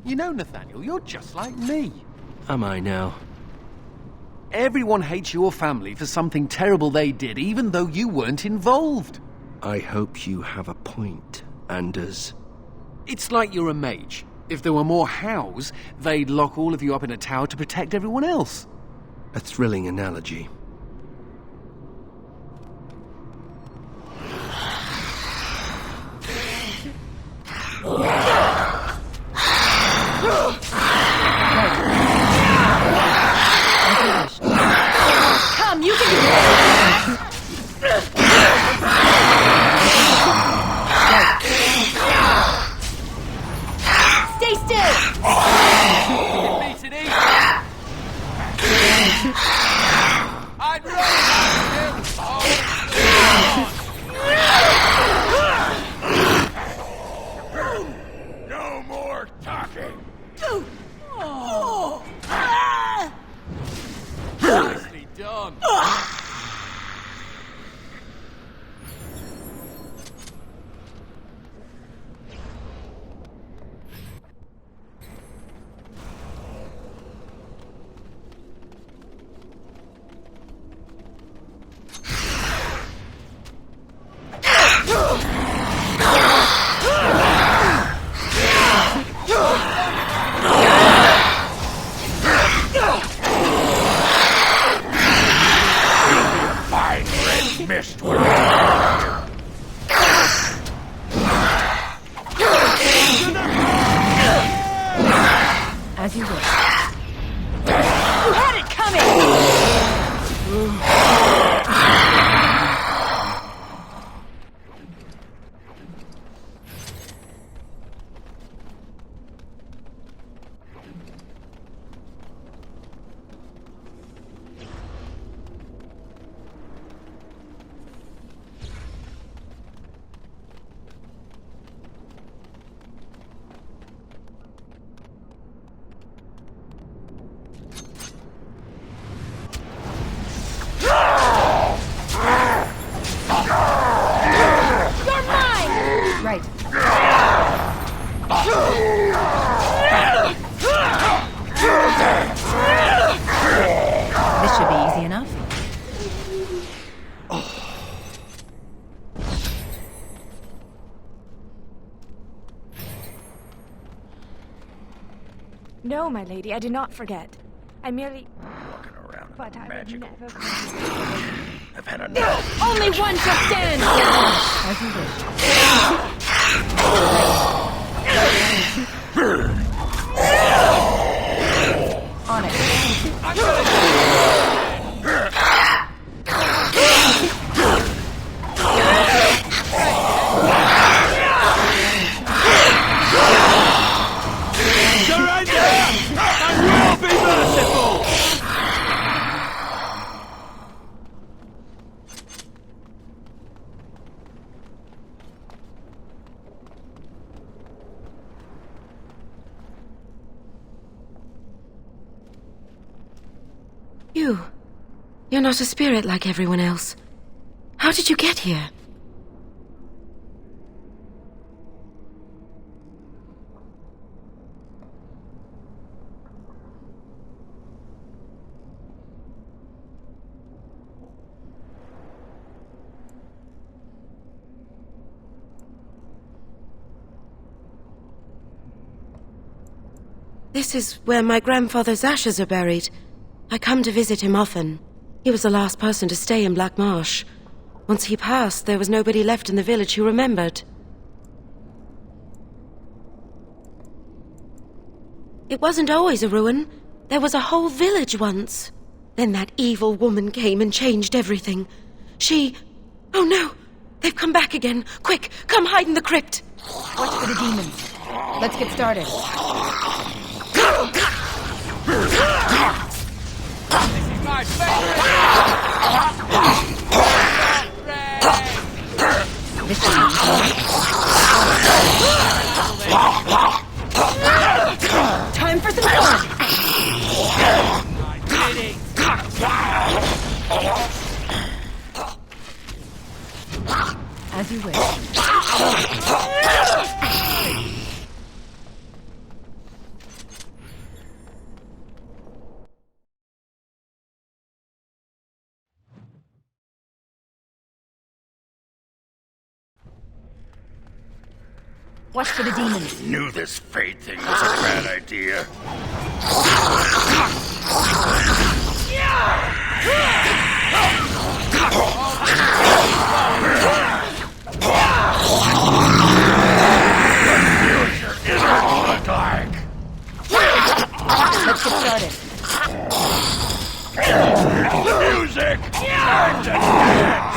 You know, Nathaniel, you're just like me. Am I now? Everyone hates your family for something terrible they did, even though you weren't involved. I hope you have a point, Anders. It's like you're a mage. If there were more Hows, they'd lock all of you up in a tower to protect everyone else. A thrilling analogy. Come, you can do this! Stay still! Beat it easy. I'd rather No more talking. nicely done. Fine red mist will As you wish. You had it coming! You're mine! Right. This should be easy enough. No, my lady, I did not forget. I merely... walking around But I would magical. never... I've had enough. Only one shall stand! As you wish. On it. Surrender! I will be merciful! You're not a spirit like everyone else. How did you get here? This is where my grandfather's ashes are buried. I come to visit him often. He was the last person to stay in Black Marsh. Once he passed, there was nobody left in the village who remembered. It wasn't always a ruin. There was a whole village once. Then that evil woman came and changed everything. She... Oh no! They've come back again. Quick, come hide in the crypt. Watch for the demons. Let's get started. This is my favorite! This should be easy. Time for some fun! I did it! As you wish. Watch for the demons. Knew this fate thing was a bad idea. Let's get started. Music! And the dance!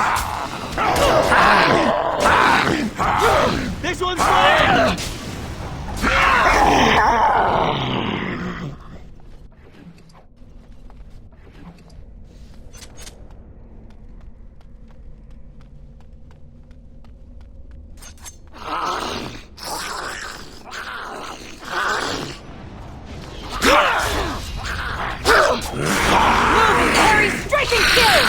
This one's mine! Harry, striking skill!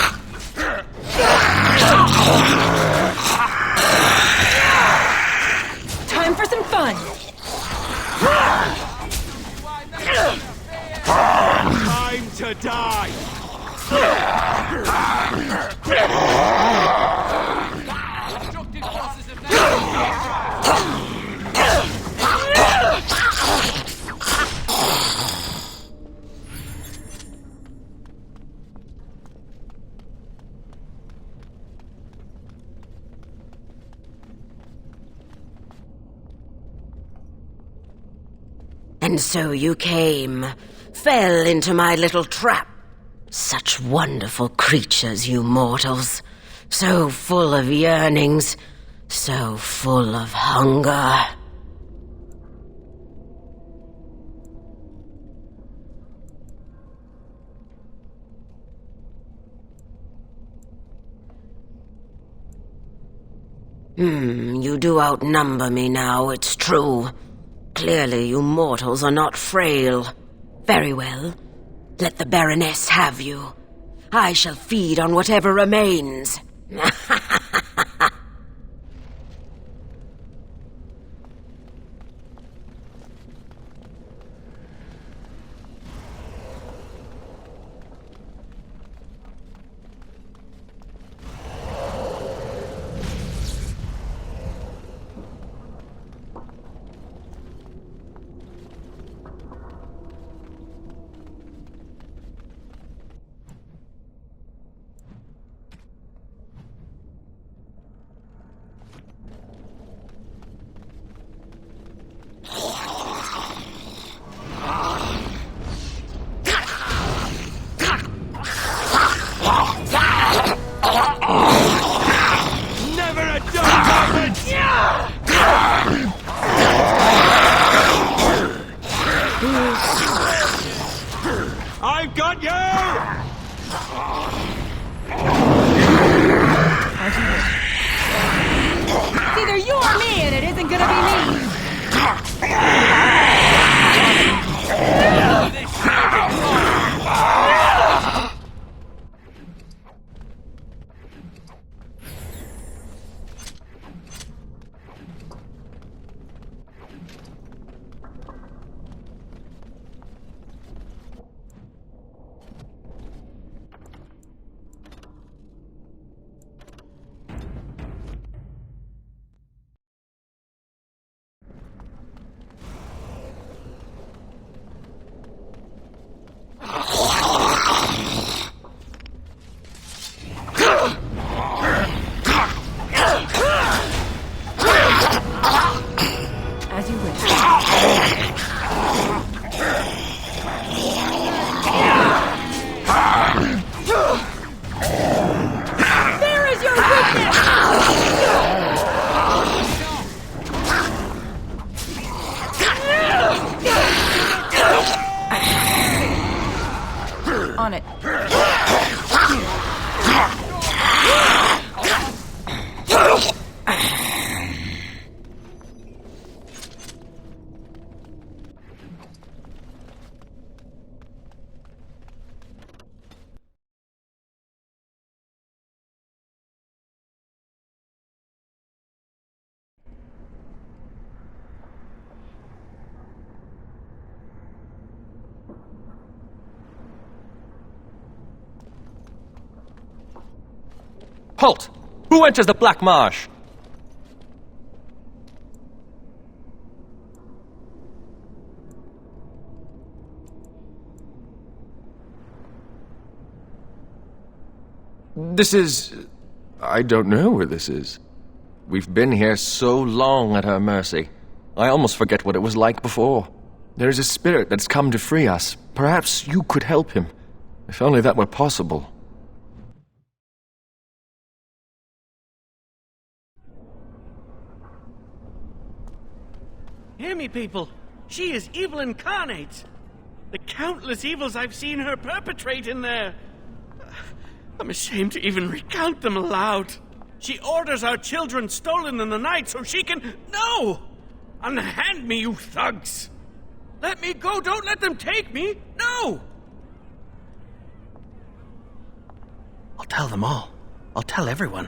Time for some fun. Time to die! And so you came, fell into my little trap. Such wonderful creatures, you mortals. So full of yearnings, so full of hunger. You do outnumber me now, it's true. Clearly you mortals are not frail. Very well. Let the Baroness have you. I shall feed on whatever remains. Never a duck happens! I've got you! It's either you or me, and it isn't gonna be me. As you wish. There is your weakness! On it. Halt! Who enters the Black Marsh? This is... I don't know where this is. We've been here so long at her mercy. I almost forget what it was like before. There is a spirit that's come to free us. Perhaps you could help him. If only that were possible. Hear me, people. She is evil incarnate. The countless evils I've seen her perpetrate in there. I'm ashamed to even recount them aloud. She orders our children stolen in the night so she can... No! Unhand me, you thugs! Let me go! Don't let them take me! No! I'll tell them all. I'll tell everyone.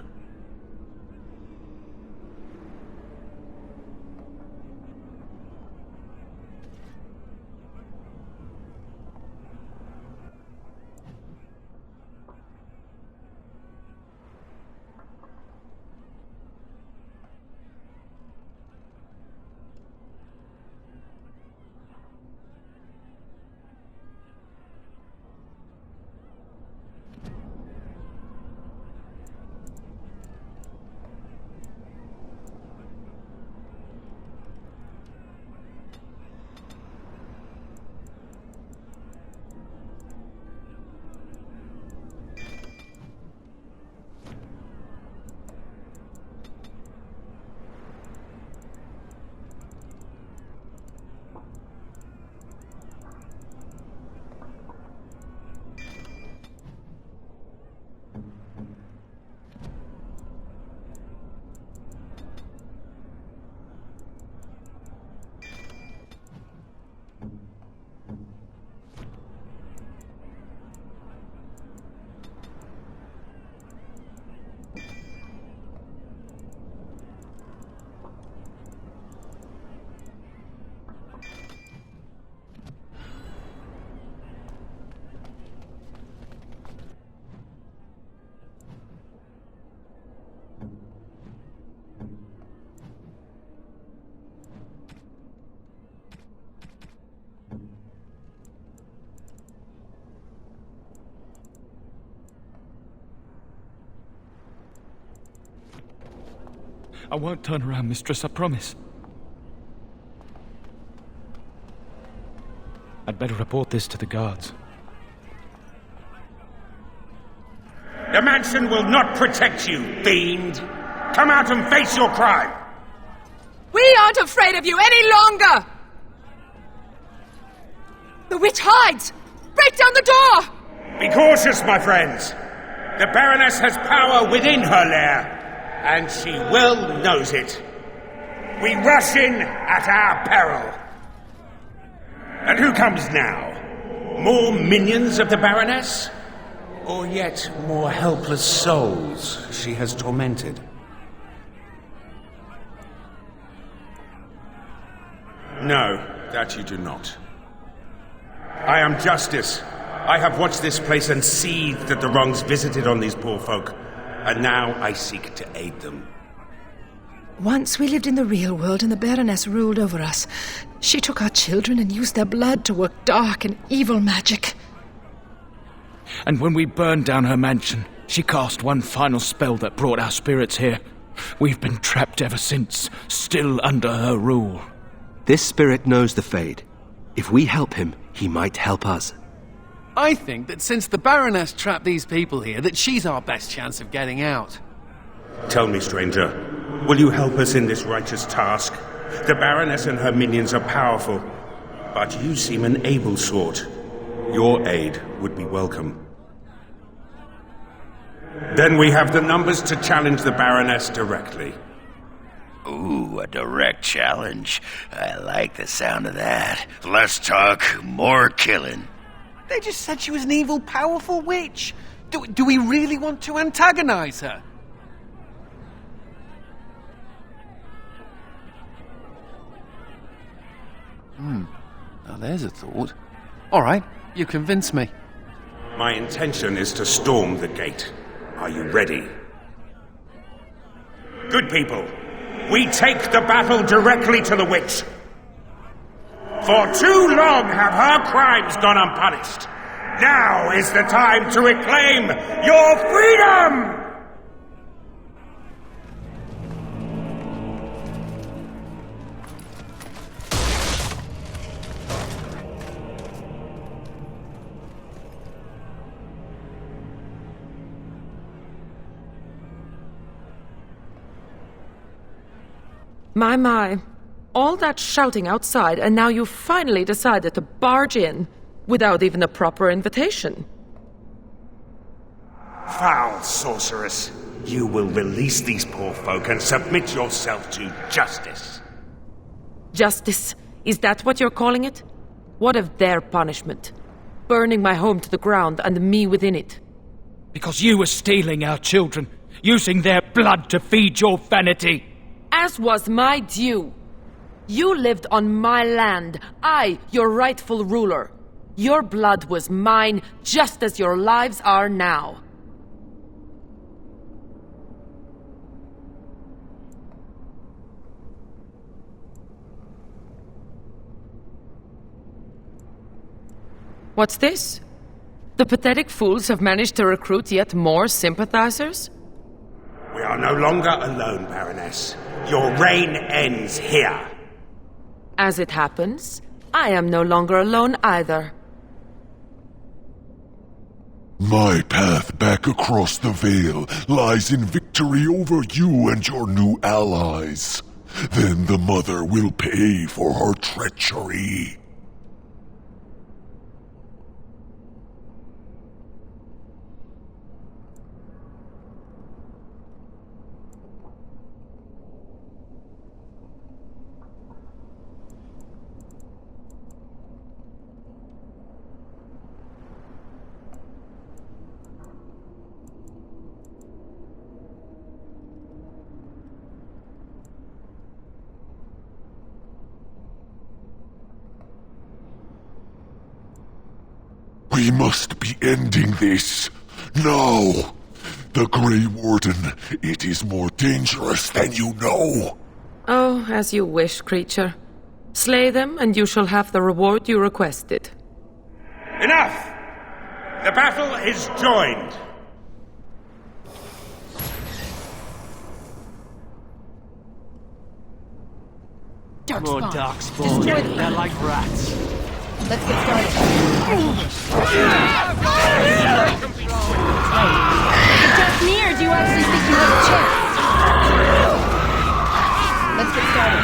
I won't turn around, mistress, I promise. I'd better report this to the guards. The mansion will not protect you, fiend! Come out and face your crime! We aren't afraid of you any longer! The witch hides! Break down the door! Be cautious, my friends! The Baroness has power within her lair, and she well knows it. We rush in at our peril. And who comes now? More minions of the Baroness? Or yet more helpless souls she has tormented? No, that you do not. I am Justice. I have watched this place and seethed at the wrongs visited on these poor folk, and now I seek to aid them. Once we lived in the real world and the Baroness ruled over us. She took our children and used their blood to work dark and evil magic. And when we burned down her mansion, she cast one final spell that brought our spirits here. We've been trapped ever since, still under her rule. This spirit knows the Fade. If we help him, he might help us. I think that since the Baroness trapped these people here, that she's our best chance of getting out. Tell me, stranger, will you help us in this righteous task? The Baroness and her minions are powerful, but you seem an able sort. Your aid would be welcome. Then we have the numbers to challenge the Baroness directly. Ooh, a direct challenge. I like the sound of that. Less talk, more killing. They just said she was an evil, powerful witch. Do we really want to antagonize her? Now there's a thought. All right, you convince me. My intention is to storm the gate. Are you ready? Good people, we take the battle directly to the witch. For too long have her crimes gone unpunished. Now is the time to reclaim your freedom! My. All that shouting outside, and now you finally decided to barge in without even a proper invitation. Foul sorceress! You will release these poor folk and submit yourself to justice. Justice? Is that what you're calling it? What of their punishment? Burning my home to the ground and me within it. Because you were stealing our children, using their blood to feed your vanity. As was my due. You lived on my land, I, your rightful ruler. Your blood was mine, just as your lives are now. What's this? The pathetic fools have managed to recruit yet more sympathizers? We are no longer alone, Baroness. Your reign ends here. As it happens, I am no longer alone either. My path back across the Veil lies in victory over you and your new allies. Then the Mother will pay for her treachery. We must be ending this. Now! The Grey Warden, it is more dangerous than you know. Oh, as you wish, creature. Slay them, and you shall have the reward you requested. Enough! The battle is joined. Darkspawn. More Darkspawn. They're like rats. Let's get started. Just me, or do you actually think you have a chance? Let's get started.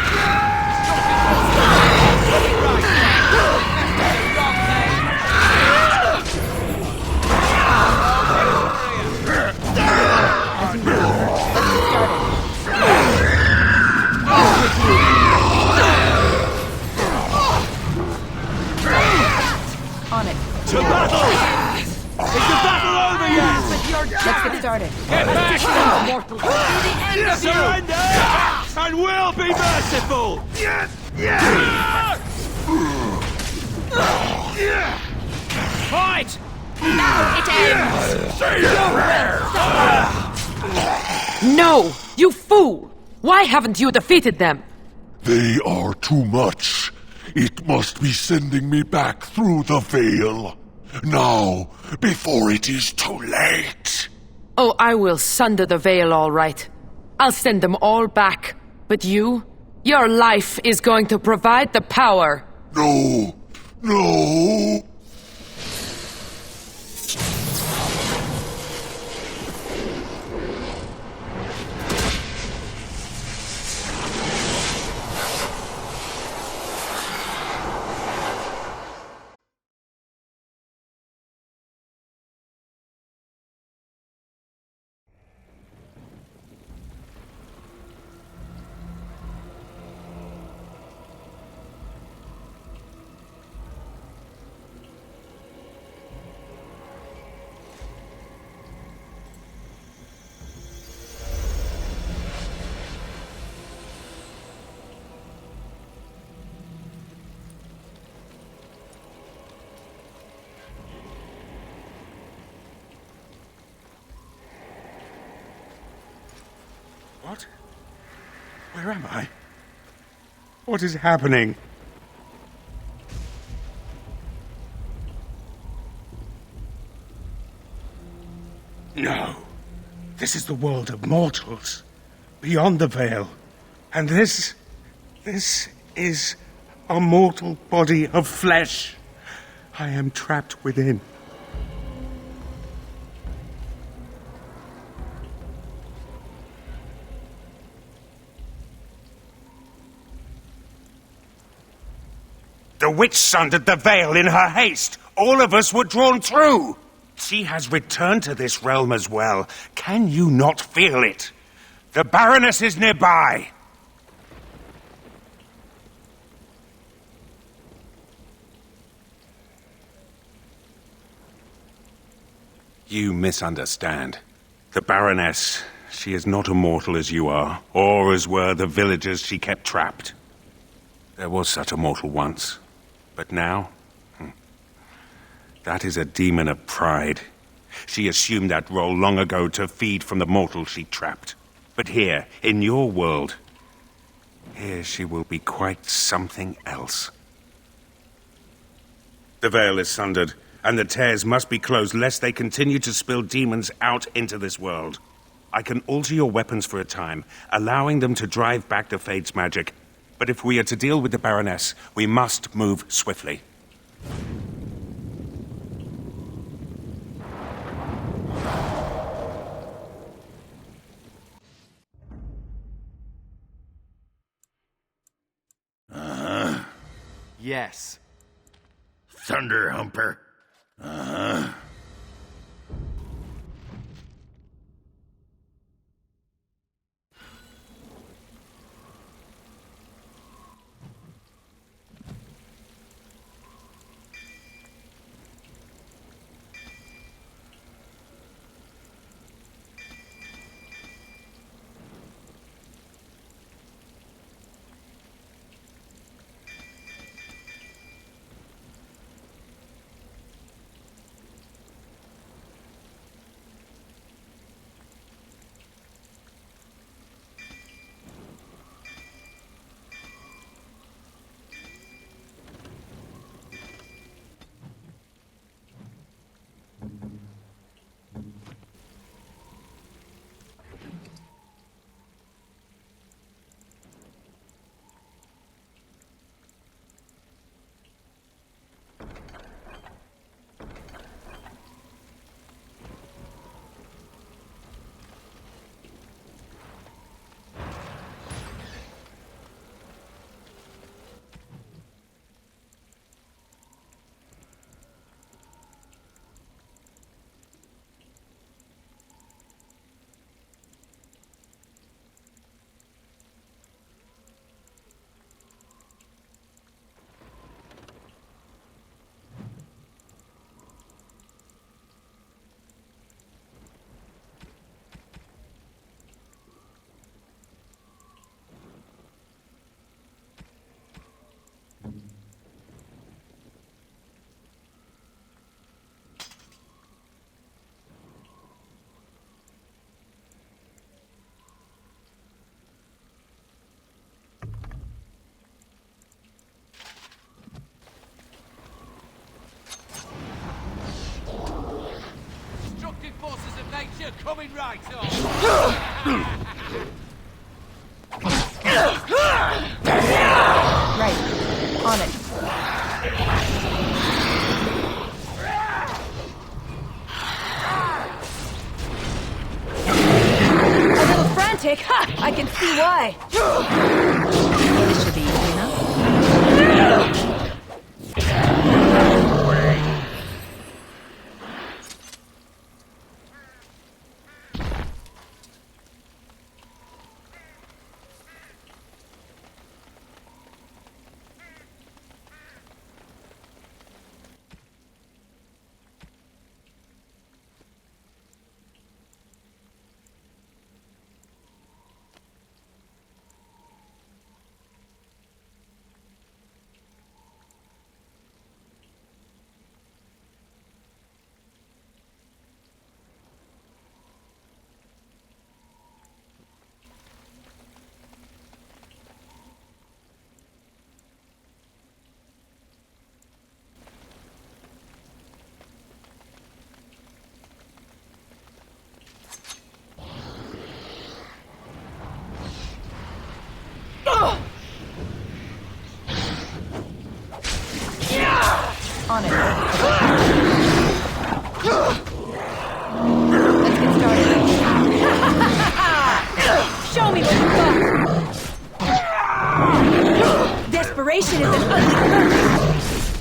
On it. To battle! Is the battle over yet? Let's get started. Get back! Mortal. To the end of you! Surrender! And we'll be merciful! Fight! Now it ends! No! You fool! Why haven't you defeated them? They are too much. It must be sending me back through the Veil. Now, before it is too late. Oh, I will sunder the Veil all right. I'll send them all back. But you? Your life is going to provide the power. No! No! What? Where am I? What is happening? This is the world of mortals, beyond the veil. And this is a mortal body of flesh. I am trapped within. The witch sundered the veil in her haste. All of us were drawn through. She has returned to this realm as well. Can you not feel it? The Baroness is nearby. You misunderstand. The Baroness, she is not immortal as you are, or as were the villagers she kept trapped. There was such a mortal once. But now, that is a demon of pride. She assumed that role long ago to feed from the mortal she trapped. But here, in your world, here she will be quite something else. The veil is sundered, and the tears must be closed lest they continue to spill demons out into this world. I can alter your weapons for a time, allowing them to drive back the Fade's magic. But if we are to deal with the Baroness, we must move swiftly. Yes. Thunder Humper. Destructive forces of nature coming right on. Right. On it. A little frantic? Ha! I can see why. This should be easy enough. generation is an ugly curse.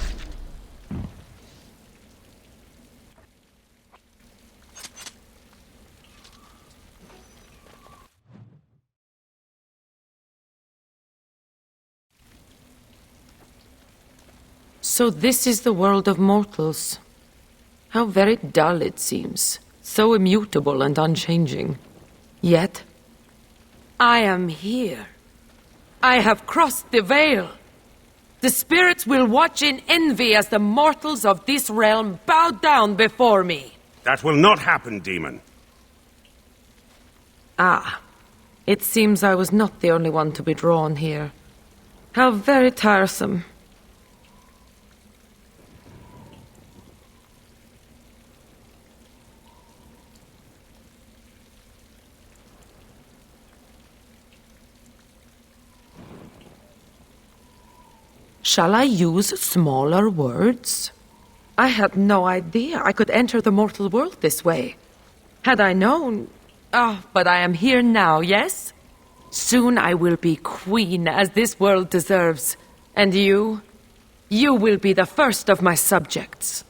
So this is the world of mortals. How very dull it seems. So immutable and unchanging. Yet, I am here. I have crossed the veil. The spirits will watch in envy as the mortals of this realm bow down before me. That will not happen, demon. Ah, it seems I was not the only one to be drawn here. How very tiresome. Shall I use smaller words? I had no idea I could enter the mortal world this way. Had I known... but I am here now, yes? Soon I will be queen, as this world deserves. And you? You will be the first of my subjects.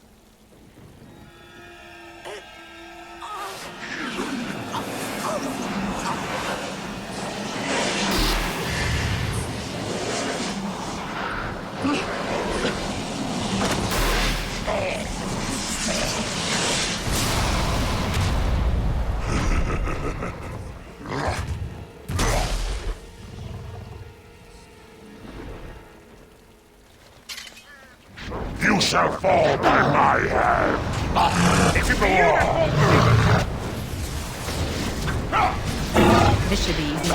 You shall fall by my hand. It's a beautiful... This should be easy.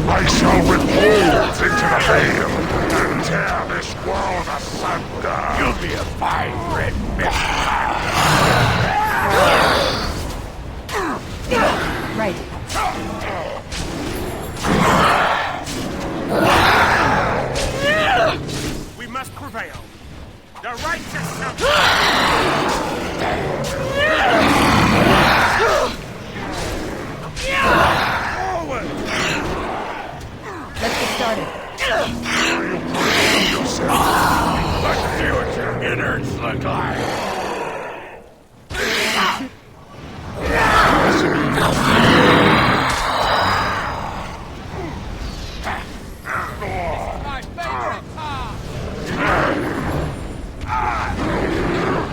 I shall rip holes into the veil and tear this world asunder. You'll be a fine red mist. Right. We must prevail. The righteous shall... Forward! Let's get started. What future innards look like?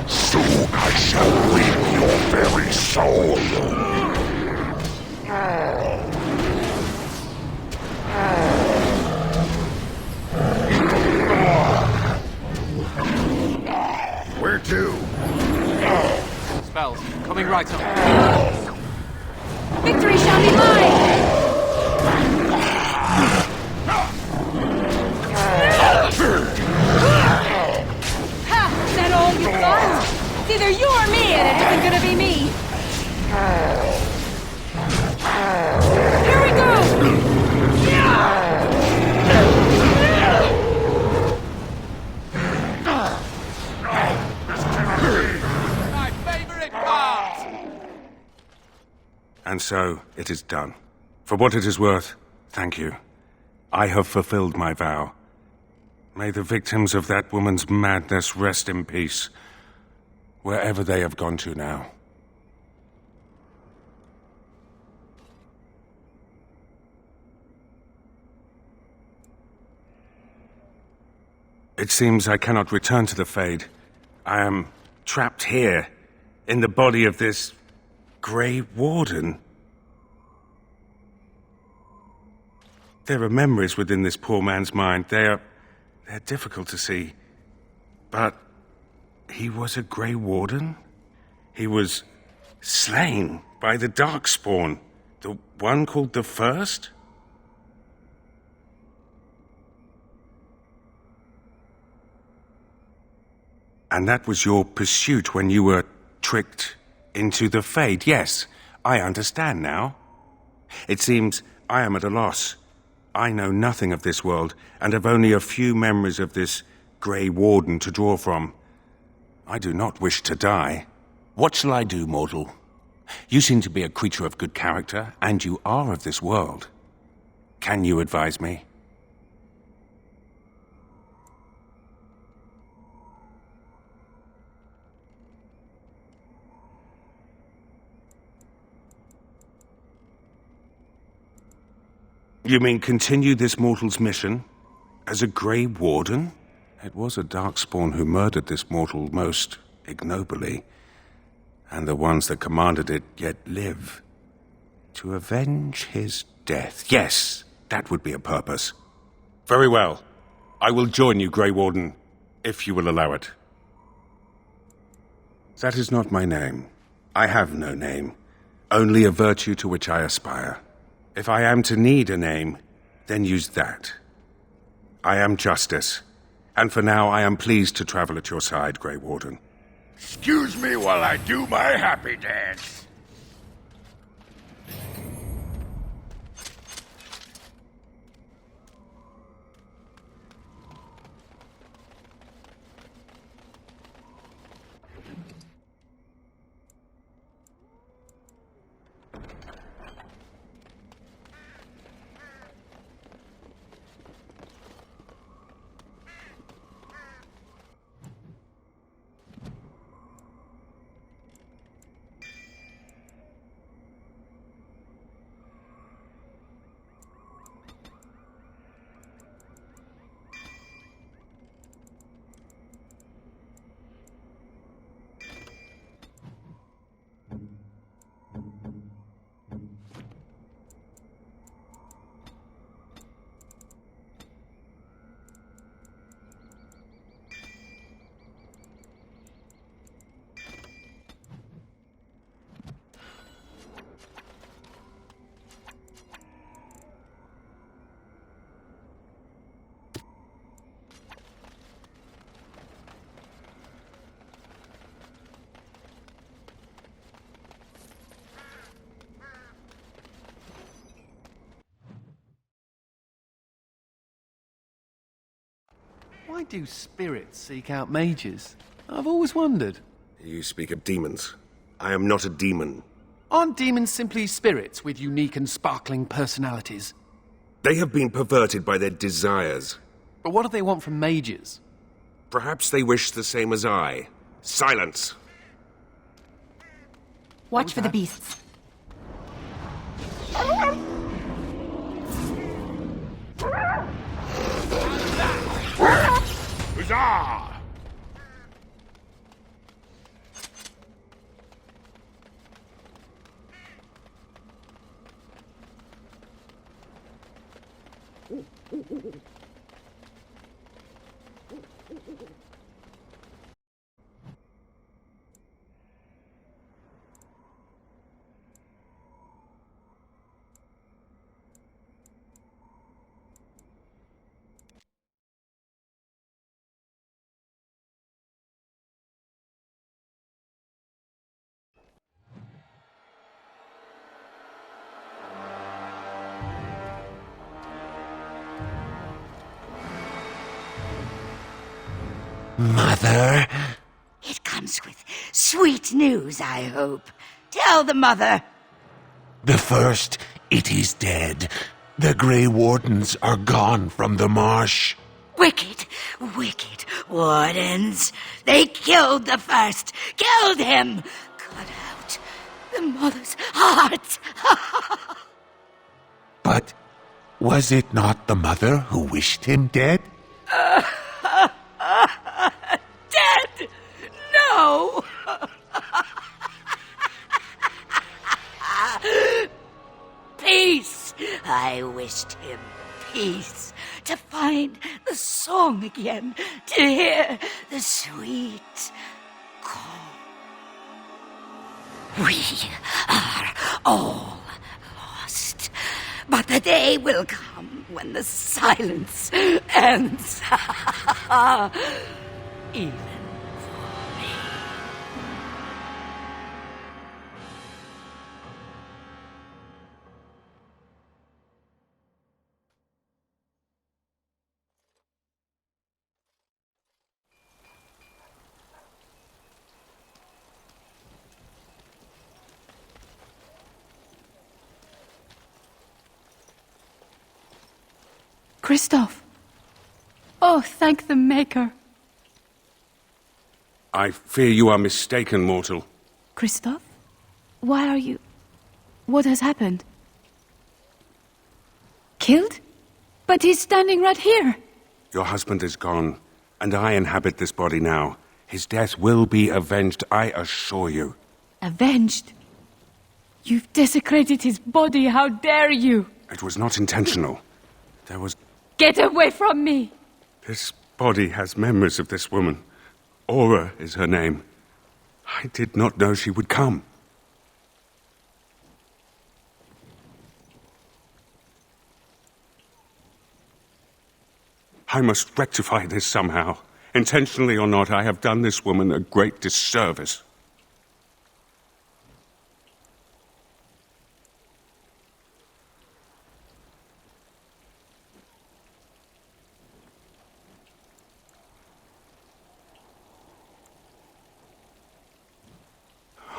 Soon I shall reap your very soul. Where to? Spells coming right up. Victory shall be mine! Ha! Is that all you got? It's either you or me, and it isn't gonna be me. Here we go! My favorite part! And so, it is done. For what it is worth, thank you. I have fulfilled my vow. May the victims of that woman's madness rest in peace, wherever they have gone to now. It seems I cannot return to the Fade. I am trapped here, in the body of this Grey Warden. There are memories within this poor man's mind. They're difficult to see. But he was a Grey Warden? He was slain by the Darkspawn, the one called the First? And that was your pursuit when you were tricked into the Fade. Yes, I understand now. It seems I am at a loss. I know nothing of this world, and have only a few memories of this Grey Warden to draw from. I do not wish to die. What shall I do, mortal? You seem to be a creature of good character, and you are of this world. Can you advise me? You mean continue this mortal's mission? As a Grey Warden? It was a Darkspawn who murdered this mortal most ignobly. And the ones that commanded it yet live. To avenge his death. Yes, that would be a purpose. Very well. I will join you, Grey Warden, if you will allow it. That is not my name. I have no name. Only a virtue to which I aspire. If I am to need a name, then use that. I am Justice, and for now I am pleased to travel at your side, Grey Warden. Excuse me while I do my happy dance. Why do spirits seek out mages? I've always wondered. You speak of demons. I am not a demon. Aren't demons simply spirits with unique and sparkling personalities? They have been perverted by their desires. But what do they want from mages? Perhaps they wish the same as I. Silence! Watch for the beasts. Huzzah! Mother? It comes with sweet news, I hope. Tell the mother. The first, it is dead. The Grey Wardens are gone from the marsh. Wicked, wicked wardens. They killed the first. Killed him. Cut out the mother's heart. But was it not the mother who wished him dead? Dead? No! Peace! I wished him peace. To find the song again. To hear the sweet call. We are all lost. But the day will come when the silence ends. Even for me. Kristoff. Oh, thank the Maker. I fear you are mistaken, mortal. Kristoff? Why are you... What has happened? Killed? But he's standing right here. Your husband is gone, and I inhabit this body now. His death will be avenged, I assure you. Avenged? You've desecrated his body, how dare you! It was not intentional. There was... Get away from me! This body has memories of this woman. Aura is her name. I did not know she would come. I must rectify this somehow. Intentionally or not, I have done this woman a great disservice.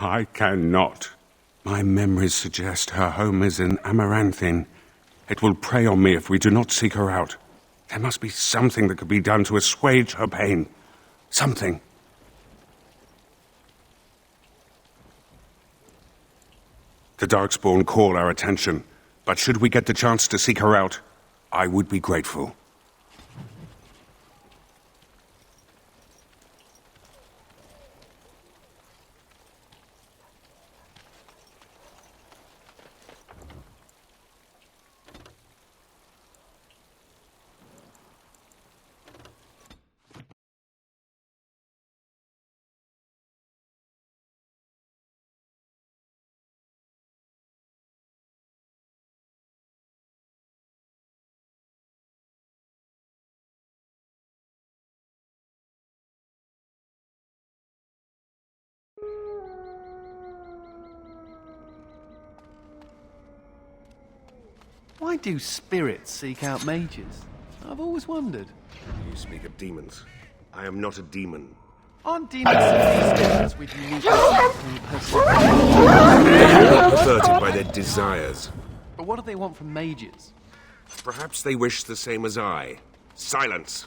I cannot. My memories suggest her home is in Amaranthine. It will prey on me if we do not seek her out. There must be something that could be done to assuage her pain. Something. The Darkspawn call our attention, but should we get the chance to seek her out, I would be grateful. Why do spirits seek out mages? I've always wondered. You speak of demons. I am not a demon. Aren't demons simply spirits with unique personalities? They are perverted by their desires. But what do they want from mages? Perhaps they wish the same as I. Silence!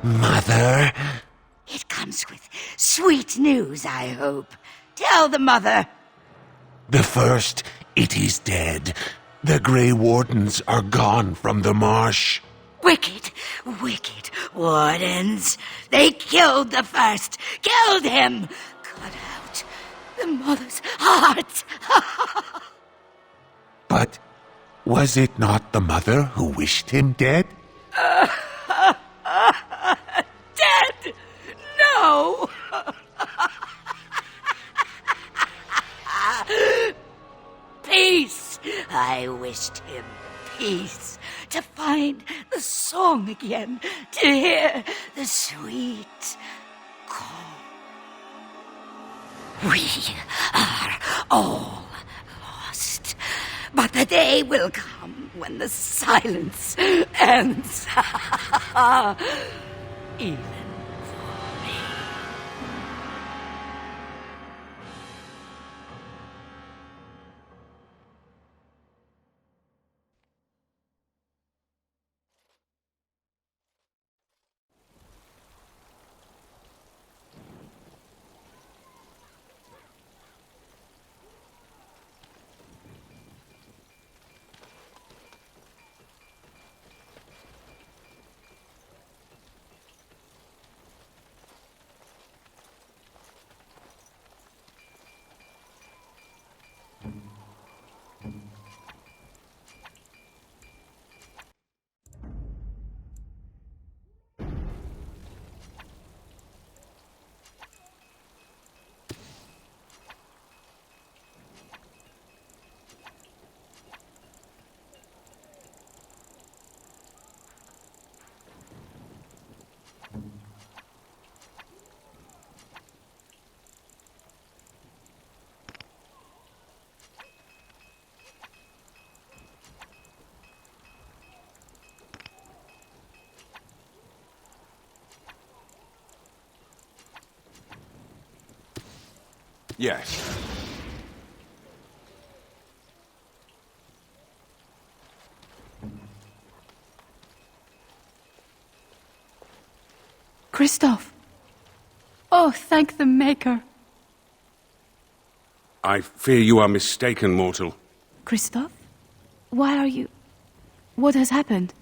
Mother? It comes with sweet news, I hope. Tell the mother. The first, it is dead. The Grey Wardens are gone from the marsh. Wicked, wicked wardens. They killed the first. Killed him. Cut out the mother's heart. But was it not the mother who wished him dead? Dead? No! Peace! I wished him peace. To find the song again. To hear the sweet call. We are all lost. But the day will come when the silence ends. Even for me. Yes. Kristoff! Oh, thank the Maker. I fear you are mistaken, mortal. Kristoff? Why are you... What has happened?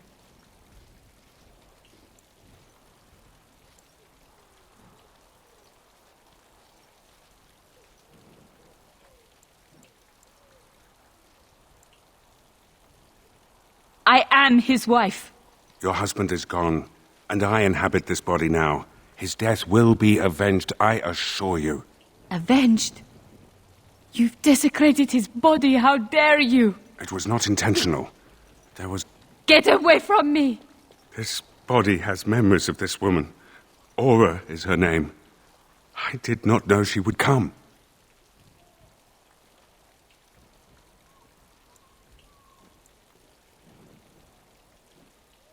I am his wife. Your husband is gone, and I inhabit this body now. His death will be avenged, I assure you. Avenged? You've desecrated his body, how dare you? It was not intentional. There was... Get away from me! This body has memories of this woman. Aura is her name. I did not know she would come.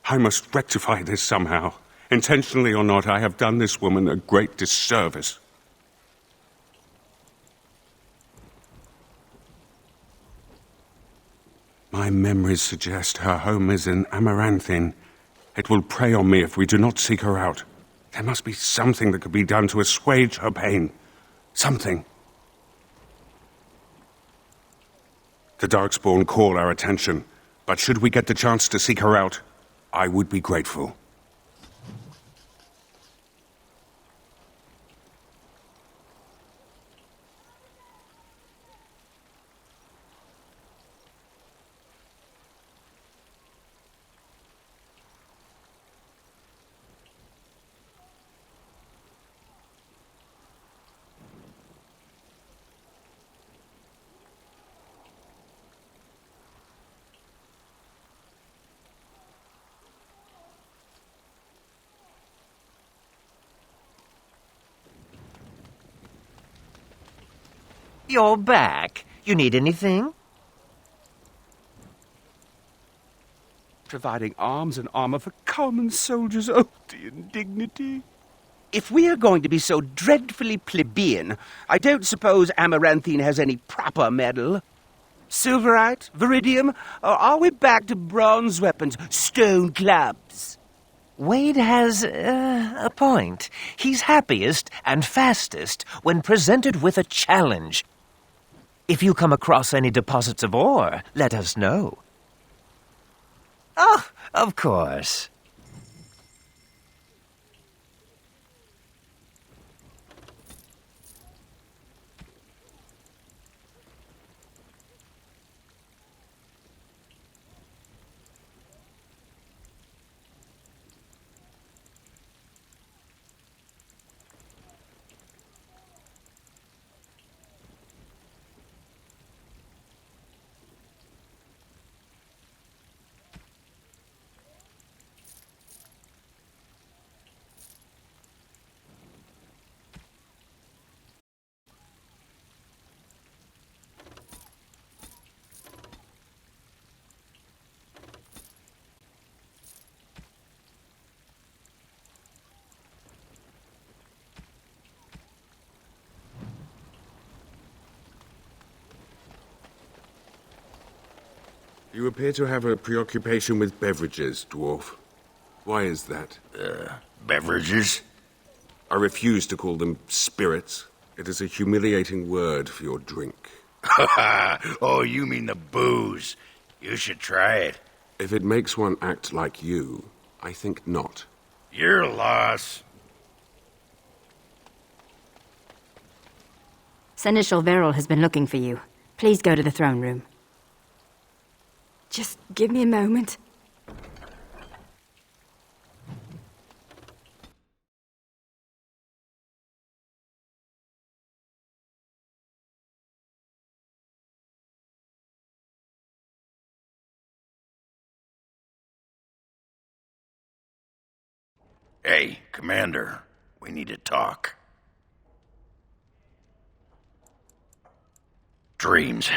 I must rectify this somehow. Intentionally or not, I have done this woman a great disservice. My memories suggest her home is in Amaranthine. It will prey on me if we do not seek her out. There must be something that could be done to assuage her pain. Something. The Darkspawn call our attention, but should we get the chance to seek her out, I would be grateful. You're back. You need anything? Providing arms and armor for common soldiers. Oh, the indignity. If we are going to be so dreadfully plebeian, I don't suppose Amaranthine has any proper metal. Silverite? Viridium? Or are we back to bronze weapons, stone clubs? Wade has a point. He's happiest and fastest when presented with a challenge. If you come across any deposits of ore, let us know. Oh, of course. You appear to have a preoccupation with beverages, dwarf. Why is that? Beverages? I refuse to call them spirits. It is a humiliating word for your drink. Oh, you mean the booze. You should try it. If it makes one act like you, I think not. Your loss. Seneschal Verrill has been looking for you. Please go to the throne room. Just give me a moment. Hey, Commander. We need to talk. Dreams.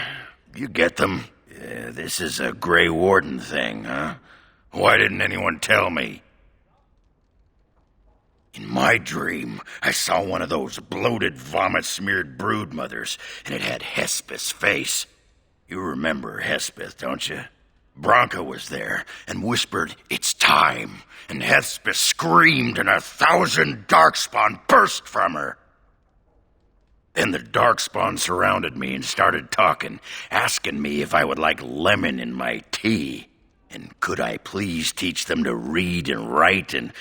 You get them? Yeah, this is a Grey Warden thing, huh? Why didn't anyone tell me? In my dream, I saw one of those bloated, vomit-smeared brood mothers, and it had Hespeth's face. You remember Hespeth, don't you? Branka was there and whispered, "It's time," and Hespeth screamed and 1,000 darkspawn burst from her. Then the darkspawn surrounded me and started talking, asking me if I would like lemon in my tea. And could I please teach them to read and write? And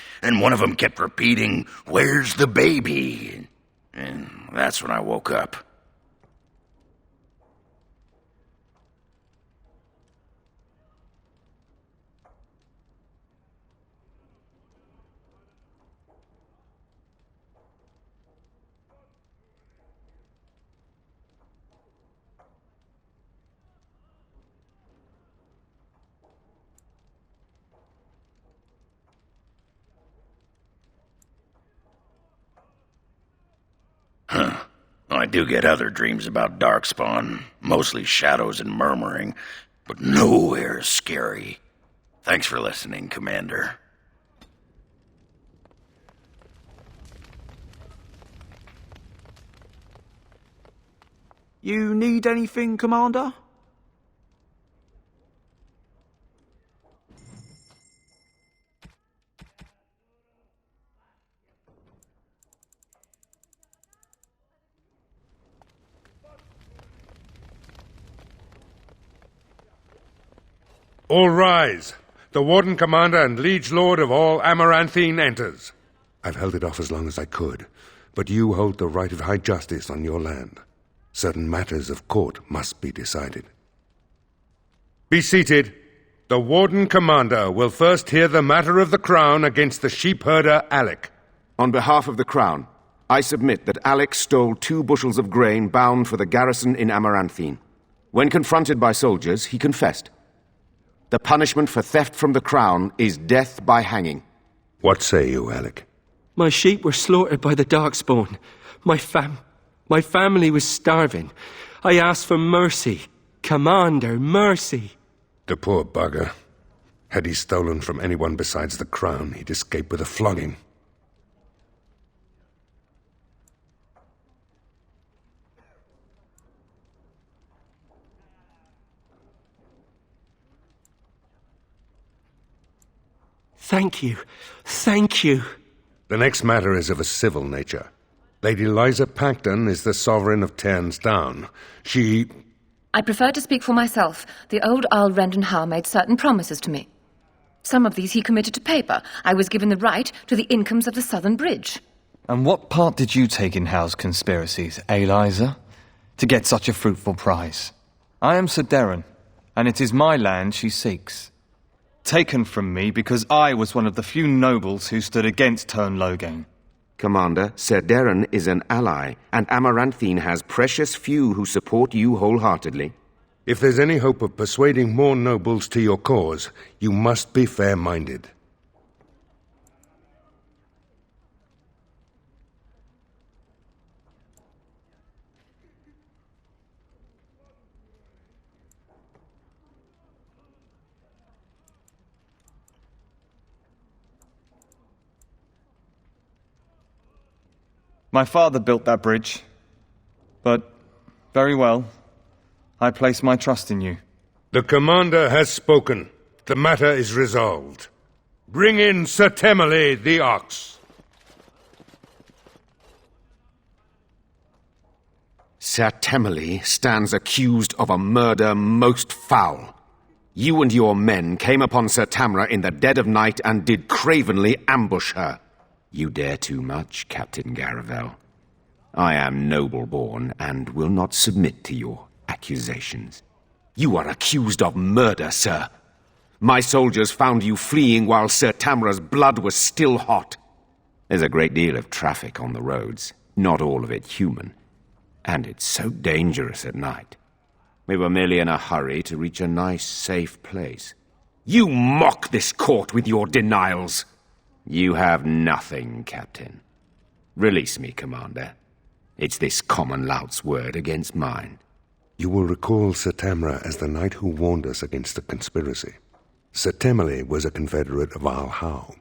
one of them kept repeating, "Where's the baby?" And that's when I woke up. I do get other dreams about Darkspawn, mostly shadows and murmuring, but nowhere scary. Thanks for listening, Commander. You need anything, Commander? All rise. The Warden Commander and Liege Lord of all Amaranthine enters. I've held it off as long as I could, but you hold the right of high justice on your land. Certain matters of court must be decided. Be seated. The Warden Commander will first hear the matter of the Crown against the sheepherder Alec. On behalf of the Crown, I submit that Alec stole 2 bushels of grain bound for the garrison in Amaranthine. When confronted by soldiers, he confessed. The punishment for theft from the Crown is death by hanging. What say you, Alec? My sheep were slaughtered by the Darkspawn. My family was starving. I asked for mercy. Commander, mercy. The poor bugger. Had he stolen from anyone besides the Crown, he'd escape with a flogging. Thank you. Thank you. The next matter is of a civil nature. Lady Liza Pacton is the sovereign of Terns Down. I prefer to speak for myself. The old Earl Rendenhar made certain promises to me. Some of these he committed to paper. I was given the right to the incomes of the Southern Bridge. And what part did you take in Hal's conspiracies, Liza? To get such a fruitful prize? I am Sir Darren, and it is my land she seeks. Taken from me because I was one of the few nobles who stood against Tern Loghain. Commander, Sir Darren is an ally, and Amaranthine has precious few who support you wholeheartedly. If there's any hope of persuading more nobles to your cause, you must be fair-minded. My father built that bridge. But, very well. I place my trust in you. The Commander has spoken. The matter is resolved. Bring in Sir Temmerley the Ox. Sir Temmerley stands accused of a murder most foul. You and your men came upon Sir Tamra in the dead of night and did cravenly ambush her. You dare too much, Captain Garavel. I am noble-born and will not submit to your accusations. You are accused of murder, sir. My soldiers found you fleeing while Sir Tamra's blood was still hot. There's a great deal of traffic on the roads, not all of it human. And it's so dangerous at night. We were merely in a hurry to reach a nice, safe place. You mock this court with your denials. You have nothing, Captain. Release me, Commander. It's this common lout's word against mine. You will recall Sir Tamra as the knight who warned us against the conspiracy. Sir Temmerley was a confederate of Al Howe.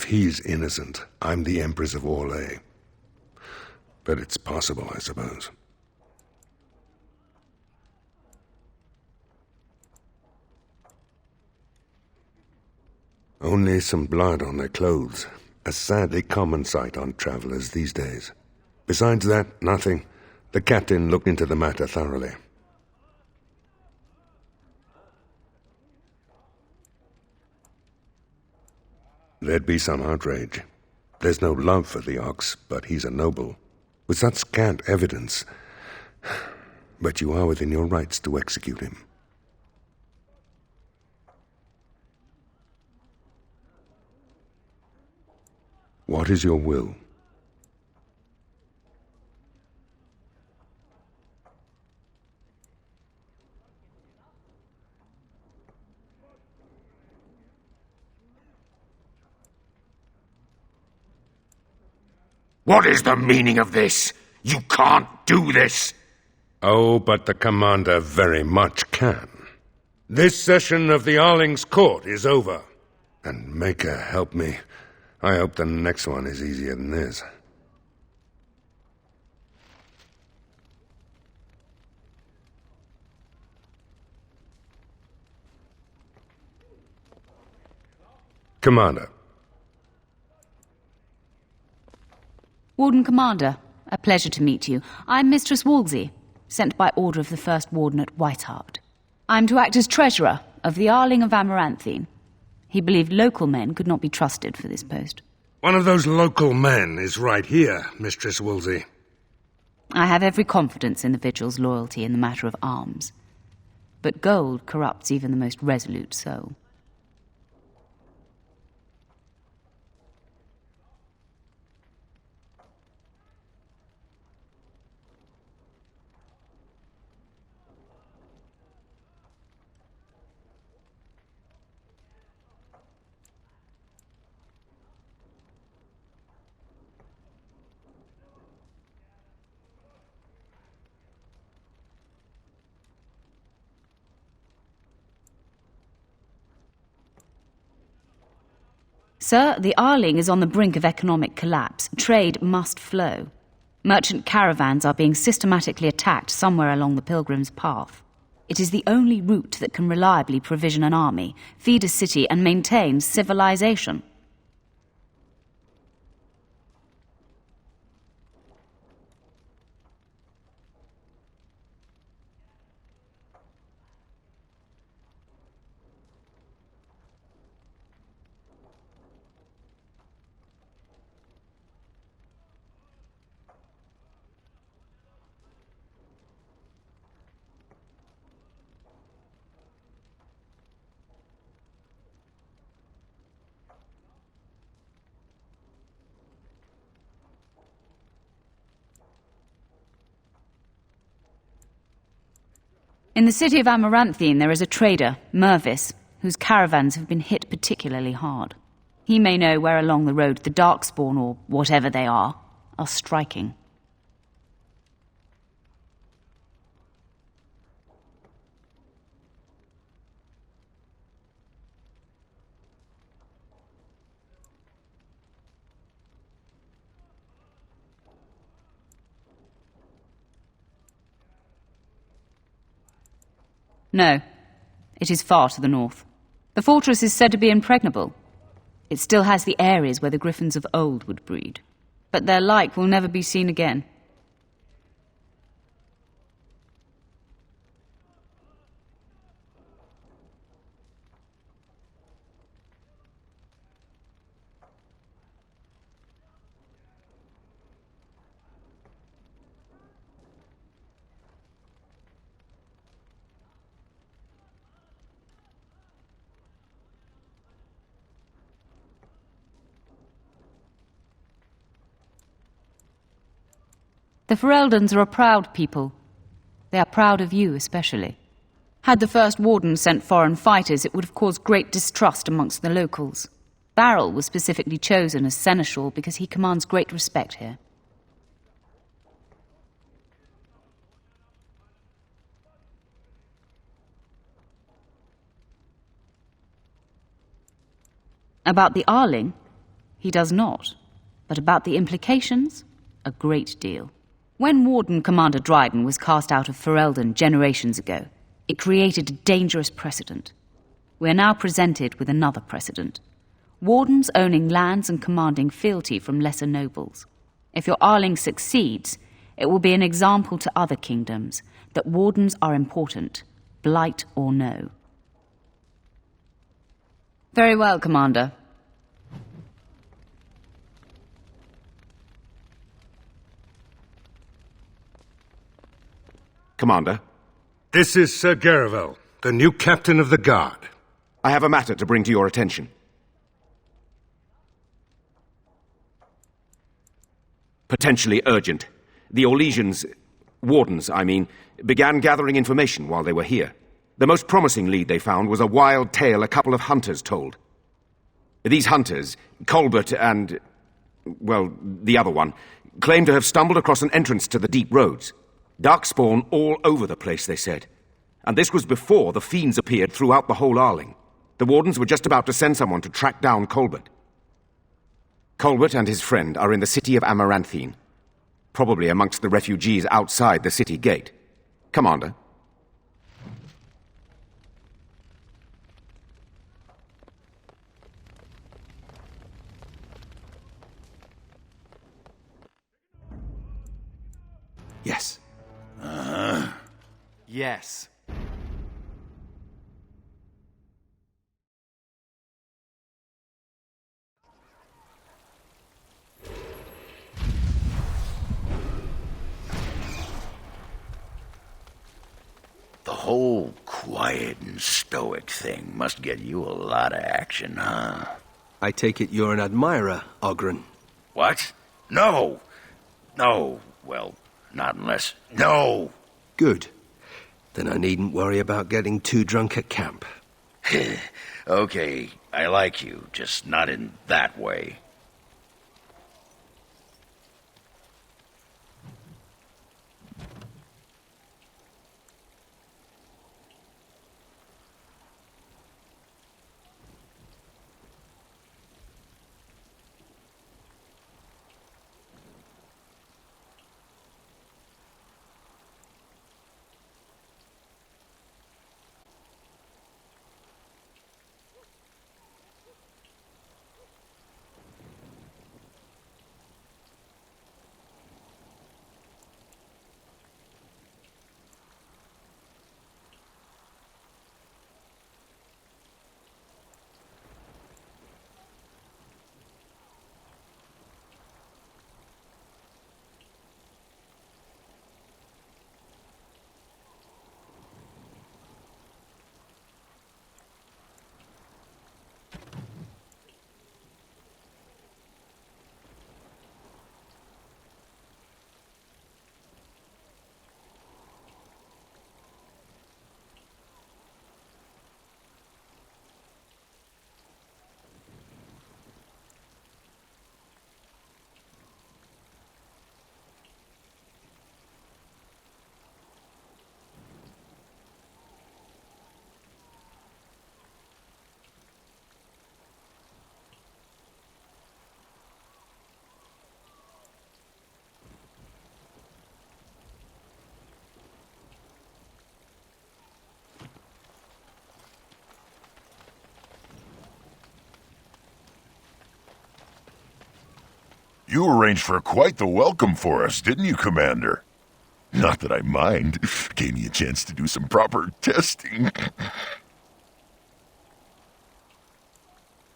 If he's innocent, I'm the Empress of Orlais. But it's possible, I suppose. Only some blood on their clothes. A sadly common sight on travelers these days. Besides that, nothing. The captain looked into the matter thoroughly. There'd be some outrage. There's no love for the ox, but he's a noble. With such scant evidence. But you are within your rights to execute him. What is your will? What is the meaning of this? You can't do this! Oh, but the commander very much can. This session of the Arling's court is over. And Maker help me. I hope the next one is easier than this. Commander. Warden Commander, a pleasure to meet you. I'm Mistress Wolsey, sent by order of the First Warden at Whitehart. I'm to act as treasurer of the Arling of Amaranthine. He believed local men could not be trusted for this post. One of those local men is right here, Mistress Wolsey. I have every confidence in the Vigil's loyalty in the matter of arms. But gold corrupts even the most resolute soul. Sir, the Arling is on the brink of economic collapse. Trade must flow. Merchant caravans are being systematically attacked somewhere along the Pilgrim's Path. It is the only route that can reliably provision an army, feed a city, and maintain civilization. In the city of Amaranthine there is a trader, Mervis, whose caravans have been hit particularly hard. He may know where along the road the Darkspawn, or whatever they are striking. No, it is far to the north. The fortress is said to be impregnable. It still has the areas where the griffins of old would breed, but their like will never be seen again. The Fereldans are a proud people. They are proud of you, especially. Had the First Warden sent foreign fighters, it would have caused great distrust amongst the locals. Barrel was specifically chosen as seneschal because he commands great respect here. About the Arling, He does not. But about the implications, a great deal. When Warden Commander Dryden was cast out of Ferelden generations ago, it created a dangerous precedent. We are now presented with another precedent. Wardens owning lands and commanding fealty from lesser nobles. If your Arling succeeds, it will be an example to other kingdoms that wardens are important, blight or no. Very well, Commander. Commander? This is Sir Garavel, the new captain of the guard. I have a matter to bring to your attention. Potentially urgent. The Orlesians, wardens, I mean, began gathering information while they were here. The most promising lead they found was a wild tale a couple of hunters told. These hunters, Colbert and, well, the other one, claimed to have stumbled across an entrance to the deep roads. Darkspawn all over the place, they said. And this was before the fiends appeared throughout the whole Arling. The wardens were just about to send someone to track down Colbert. Colbert and his friend are in the city of Amaranthine, probably amongst the refugees outside the city gate. Commander. Yes. Yes. The whole quiet and stoic thing must get you a lot of action, huh? I take it you're an admirer, Oghren. What? No! No. Well, not unless... No! Good. Then I needn't worry about getting too drunk at camp. Okay, I like you, just not in that way. You arranged for quite the welcome for us, didn't you, Commander? Not that I mind. Gave me a chance to do some proper testing.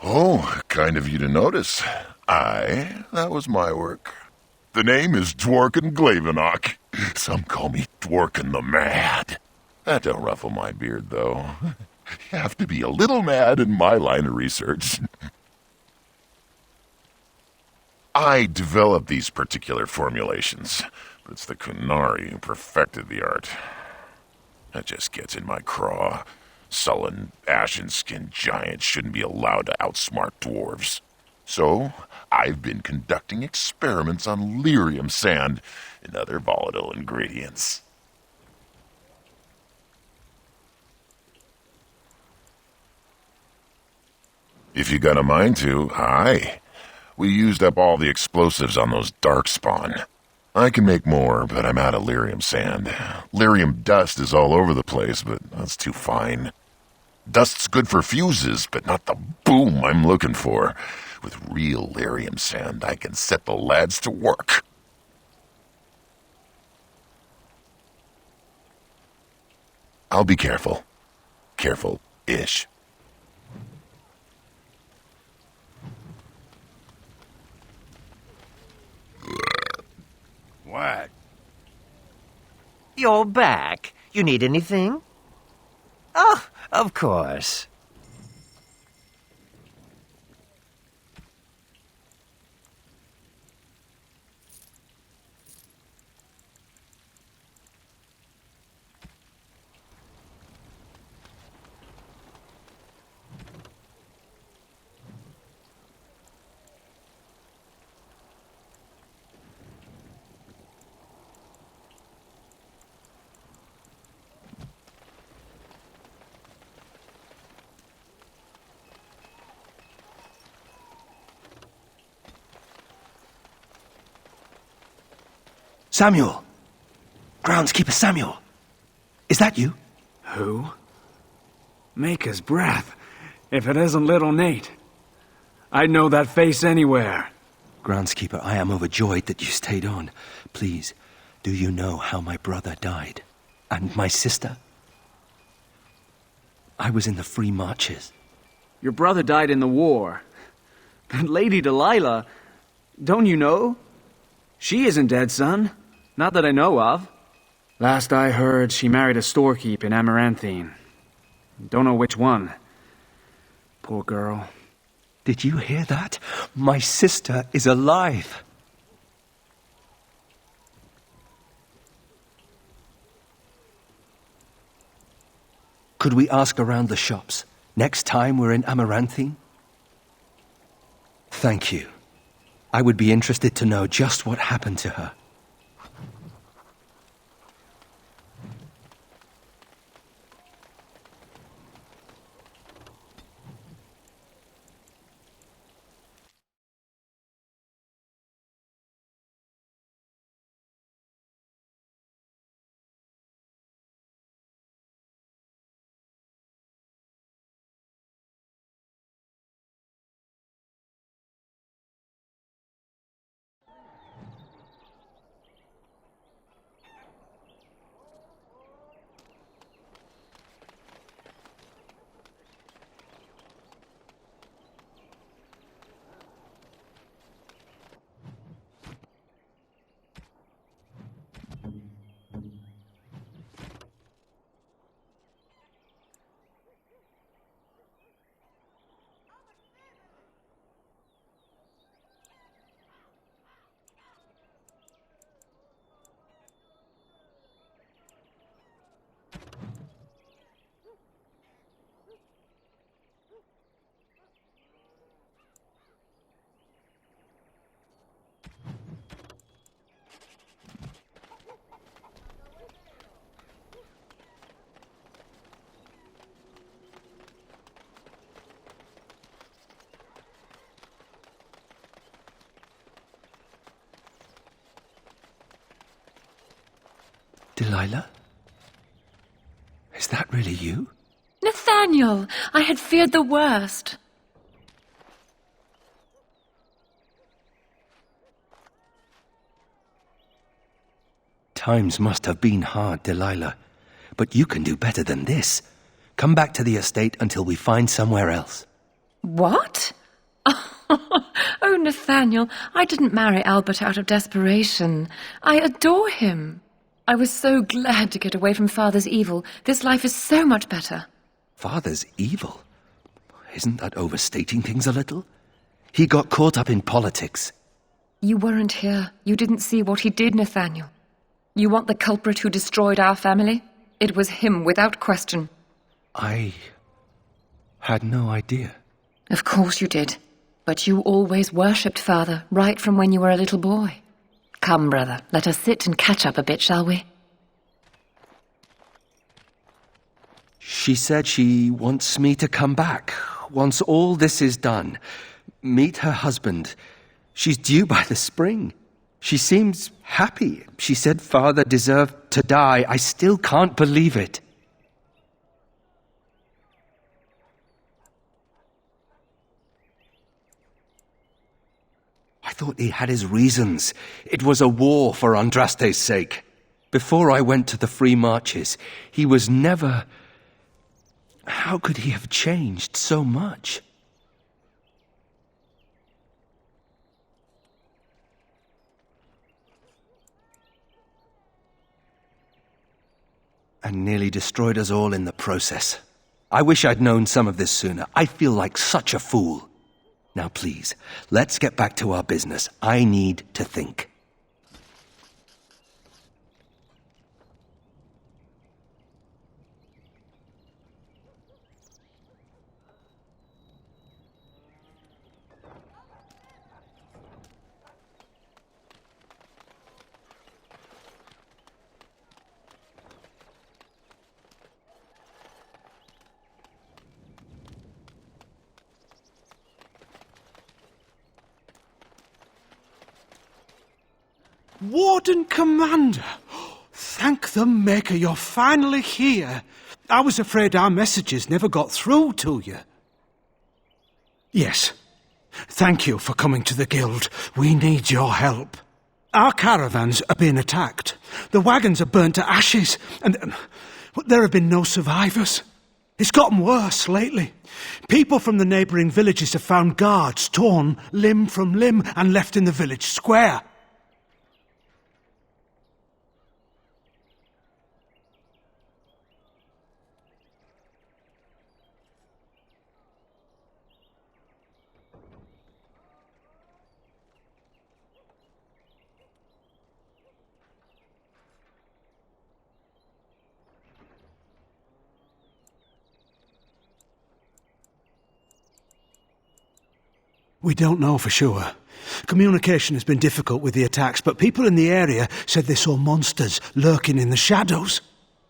Oh, kind of you to notice. That was my work. The name is Dworken Glavenok. Some call me Dworken the Mad. That don't ruffle my beard, though. You have to be a little mad in my line of research. I developed these particular formulations, but it's the Qunari who perfected the art. That just gets in my craw. Sullen, ashen-skinned giants shouldn't be allowed to outsmart dwarves. So, I've been conducting experiments on lyrium sand and other volatile ingredients. If you got a mind to, aye. We used up all the explosives on those darkspawn. I can make more, but I'm out of lyrium sand. Lyrium dust is all over the place, but that's too fine. Dust's good for fuses, but not the boom I'm looking for. With real lyrium sand, I can set the lads to work. I'll be careful. Careful-ish. What? You're back. You need anything? Oh, of course. Samuel! Groundskeeper Samuel! Is that you? Who? Maker's breath. If it isn't little Nate. I'd know that face anywhere. Groundskeeper, I am overjoyed that you stayed on. Please, do you know how my brother died? And my sister? I was in the Free Marches. Your brother died in the war. But Lady Delilah, don't you know? She isn't dead, son. Not that I know of. Last I heard, she married a storekeep in Amaranthine. Don't know which one. Poor girl. Did you hear that? My sister is alive. Could we ask around the shops next time we're in Amaranthine? Thank you. I would be interested to know just what happened to her. Delilah? Is that really you? Nathaniel, I had feared the worst. Times must have been hard, Delilah. But you can do better than this. Come back to the estate until we find somewhere else. What? Oh, Nathaniel, I didn't marry Albert out of desperation. I adore him. I was so glad to get away from Father's evil. This life is so much better. Father's evil? Isn't that overstating things a little? He got caught up in politics. You weren't here. You didn't see what he did, Nathaniel. You want the culprit who destroyed our family? It was him, without question. I had no idea. Of course you did. But you always worshipped Father, right from when you were a little boy. Come, brother, let us sit and catch up a bit, shall we? She said she wants me to come back once all this is done. Meet her husband. She's due by the spring. She seems happy. She said father deserved to die. I still can't believe it. I thought he had his reasons. It was a war for Andraste's sake. Before I went to the Free Marches, he was never... How could he have changed so much? And nearly destroyed us all in the process. I wish I'd known some of this sooner. I feel like such a fool. Now please, let's get back to our business. I need to think. Warden Commander! Thank the Maker you're finally here. I was afraid our messages never got through to you. Yes. Thank you for coming to the Guild. We need your help. Our caravans are being attacked. The wagons are burnt to ashes, and there have been no survivors. It's gotten worse lately. People from the neighbouring villages have found guards torn limb from limb and left in the village square. We don't know for sure. Communication has been difficult with the attacks, but people in the area said they saw monsters lurking in the shadows.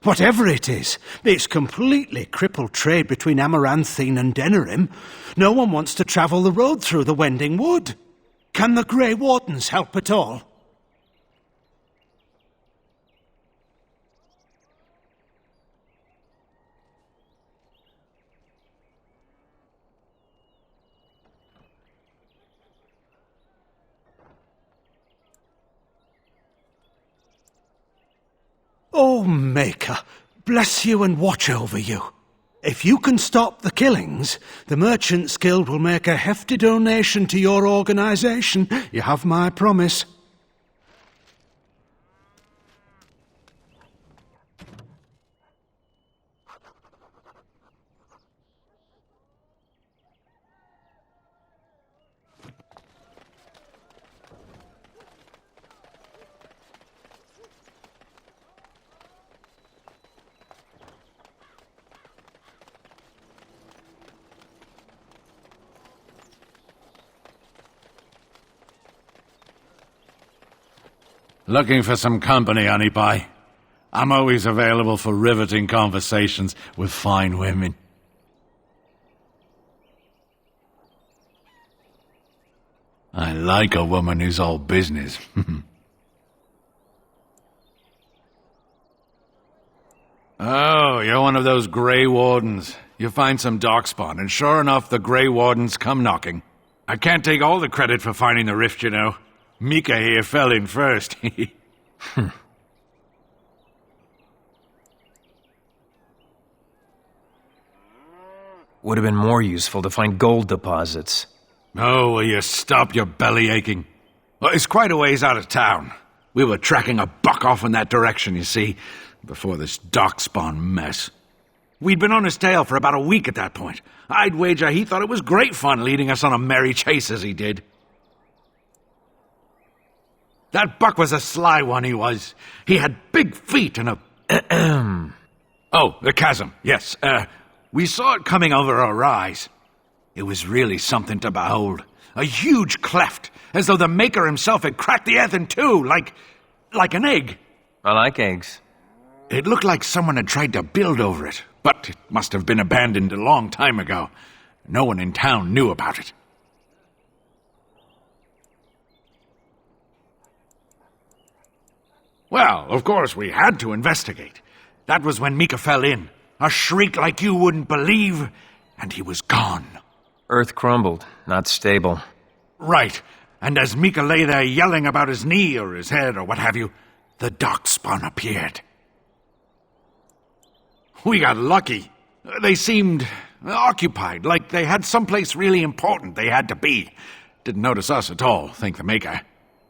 Whatever it is, it's completely crippled trade between Amaranthine and Denerim. No one wants to travel the road through the Wending Wood. Can the Grey Wardens help at all? Oh, Maker, bless you and watch over you. If you can stop the killings, the Merchants Guild will make a hefty donation to your organisation. You have my promise. Looking for some company, honey pie? I'm always available for riveting conversations with fine women. I like a woman who's all business. Oh, you're one of those Grey Wardens. You find some darkspawn, and sure enough, the Grey Wardens come knocking. I can't take all the credit for finding the rift, you know. Mika here fell in first. Would have been more useful to find gold deposits. Oh, will you stop your belly aching? Well, it's quite a ways out of town. We were tracking a buck off in that direction, you see, before this darkspawn mess. We'd been on his tail for about a week at that point. I'd wager he thought it was great fun leading us on a merry chase as he did. That buck was a sly one, he was. He had big feet and a... Oh, the chasm, yes. We saw it coming over our eyes. It was really something to behold. A huge cleft, as though the Maker himself had cracked the earth in two, like an egg. I like eggs. It looked like someone had tried to build over it, but it must have been abandoned a long time ago. No one in town knew about it. Well, of course, we had to investigate. That was when Mika fell in. A shriek like you wouldn't believe, and he was gone. Earth crumbled, not stable. Right. And as Mika lay there yelling about his knee or his head or what have you, the darkspawn appeared. We got lucky. They seemed occupied, like they had someplace really important they had to be. Didn't notice us at all, thank the Maker.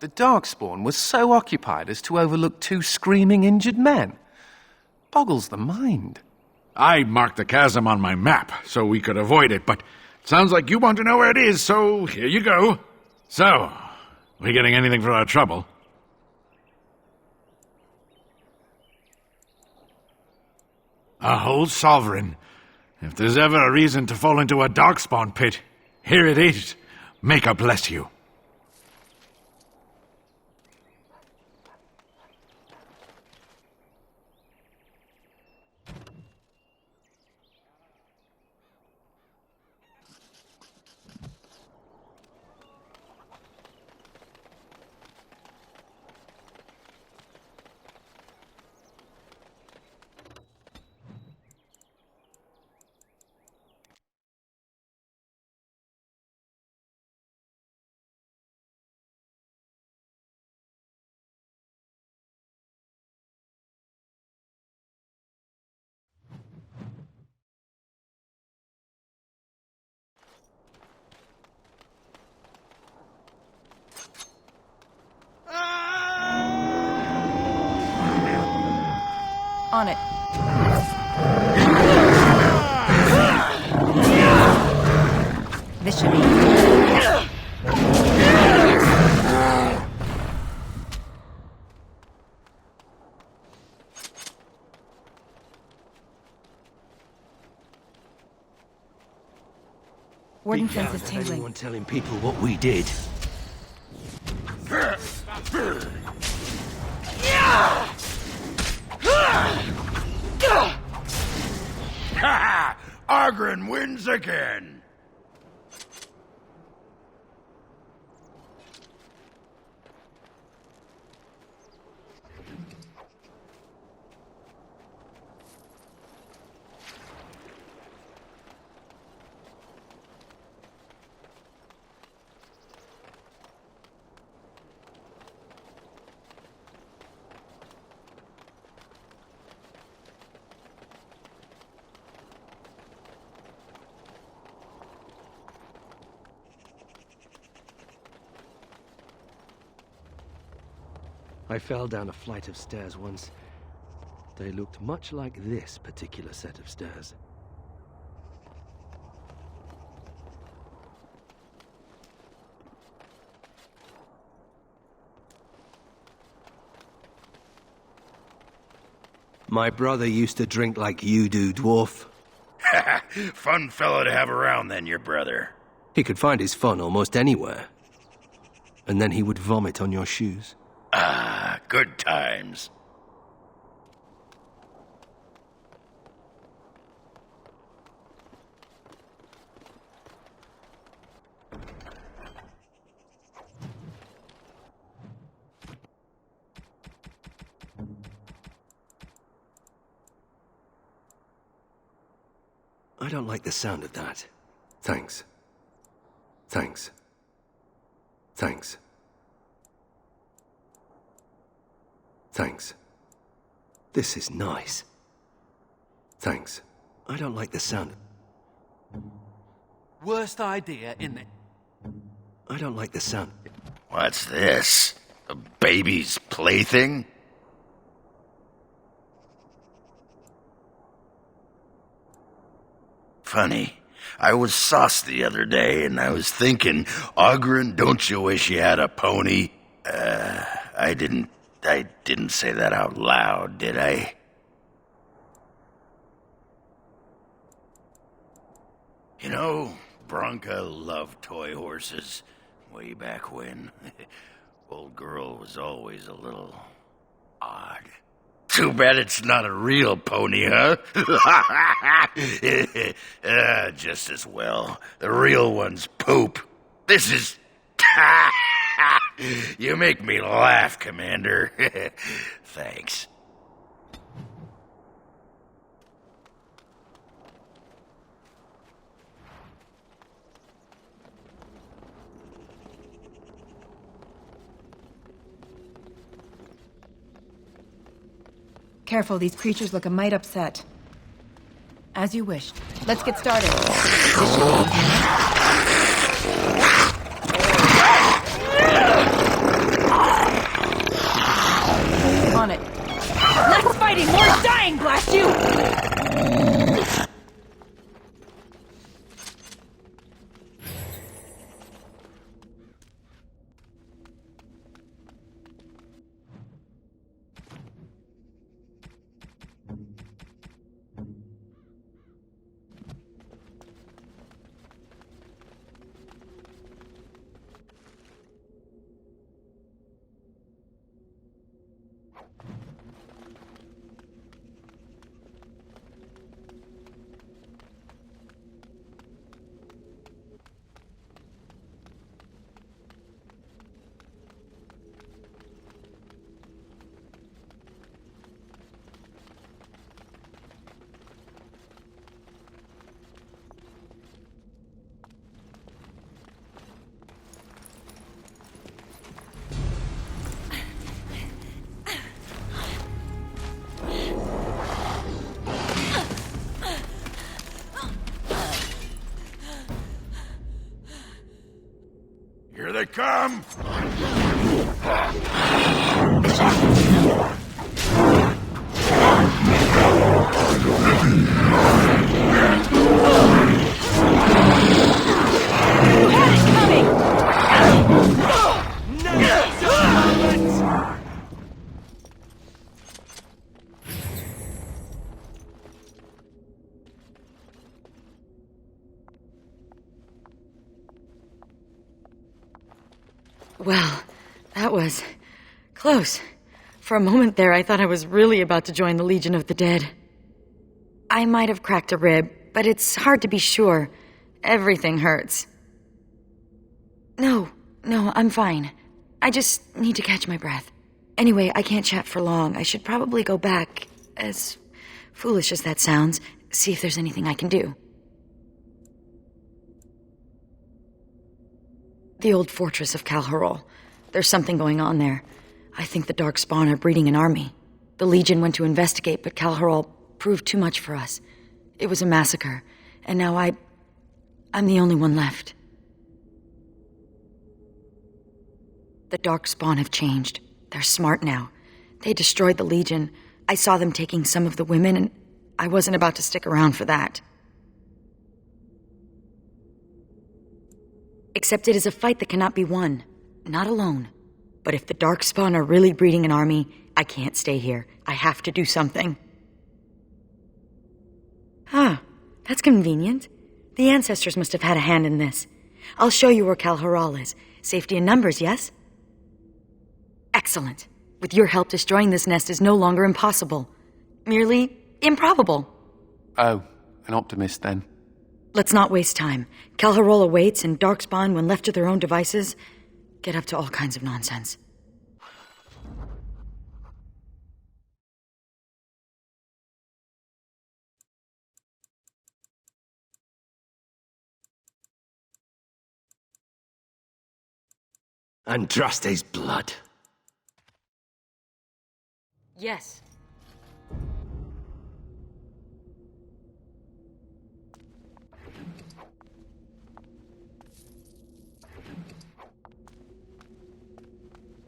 The Darkspawn was so occupied as to overlook 2 screaming injured men. Boggles the mind. I marked the chasm on my map so we could avoid it, but it sounds like you want to know where it is, so here you go. So, we getting anything for our trouble? A whole sovereign. If there's ever a reason to fall into a Darkspawn pit, here it is. Maker bless you. On it. This should be. Warden senses tingling. Anyone telling people what we did? Ha! Argren wins again! I fell down a flight of stairs once. They looked much like this particular set of stairs. My brother used to drink like you do, dwarf. Fun fellow to have around then, your brother. He could find his fun almost anywhere. And then he would vomit on your shoes. Ah, good times. I don't like the sound of that. Thanks. Thanks. Thanks. Thanks. This is nice. Thanks. I don't like the sound. Worst idea in the... I don't like the sound. What's this? A baby's plaything? Funny. I was sauced the other day, and I was thinking, Ogren, don't you wish you had a pony? I didn't say that out loud, did I? You know, Bronca loved toy horses way back when. Old girl was always a little odd. Too bad it's not a real pony, huh? Just as well. The real ones poop. This is... You make me laugh, Commander. Thanks. Careful, these creatures look a mite upset. As you wished. Let's get started. On it. Less fighting, more dying, blast you! Here they come! Well, that was close. For a moment there, I thought I was really about to join the Legion of the Dead. I might have cracked a rib, but it's hard to be sure. Everything hurts. No, I'm fine. I just need to catch my breath. Anyway, I can't chat for long. I should probably go back, as foolish as that sounds, see if there's anything I can do. The old fortress of Calharol. There's something going on there. I think the Darkspawn are breeding an army. The Legion went to investigate, but Calharol proved too much for us. It was a massacre, and now I'm the only one left. The Darkspawn have changed. They're smart now. They destroyed the Legion. I saw them taking some of the women, and I wasn't about to stick around for that. Except it is a fight that cannot be won. Not alone. But if the Darkspawn are really breeding an army, I can't stay here. I have to do something. Ah, that's convenient. The ancestors must have had a hand in this. I'll show you where Calharol is. Safety in numbers, yes? Excellent. With your help, destroying this nest is no longer impossible. Merely improbable. Oh, an optimist then. Let's not waste time. Calharol awaits, and Darkspawn, when left to their own devices, get up to all kinds of nonsense. Andraste's blood. Yes.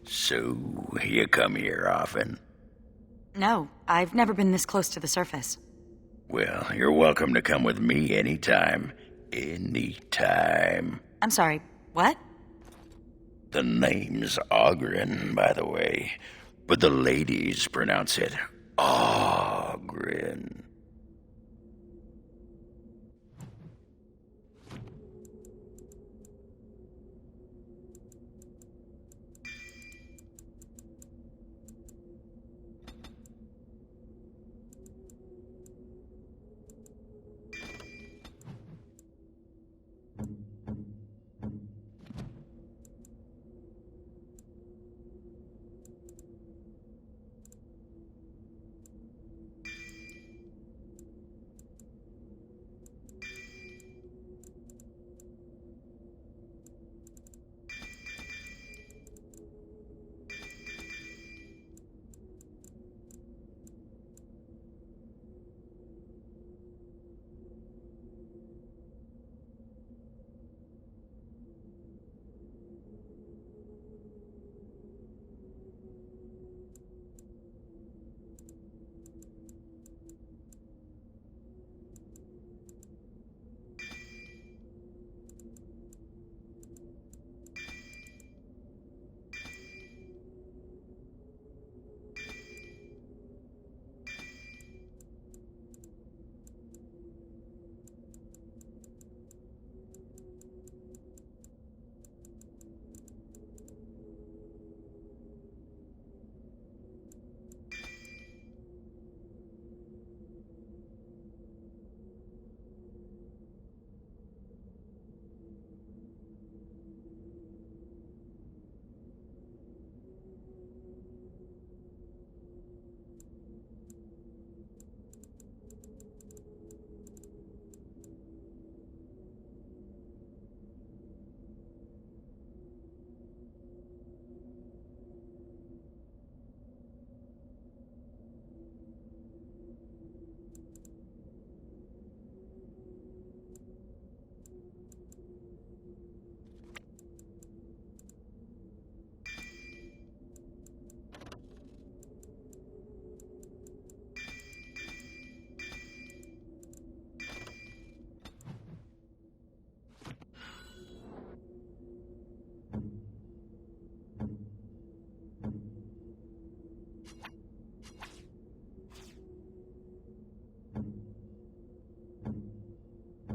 So, you come here often? No, I've never been this close to the surface. Well, you're welcome to come with me anytime. Anytime. I'm sorry, what? The name's Oghren, by the way. But the ladies pronounce it Oghren.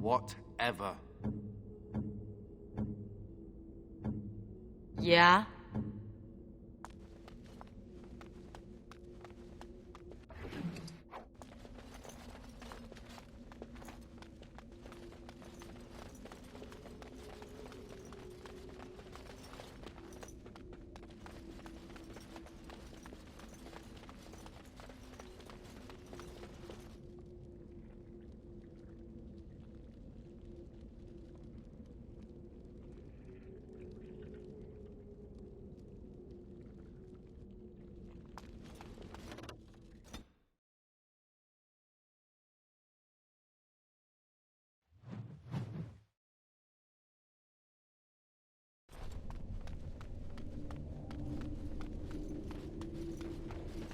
Whatever. Yeah?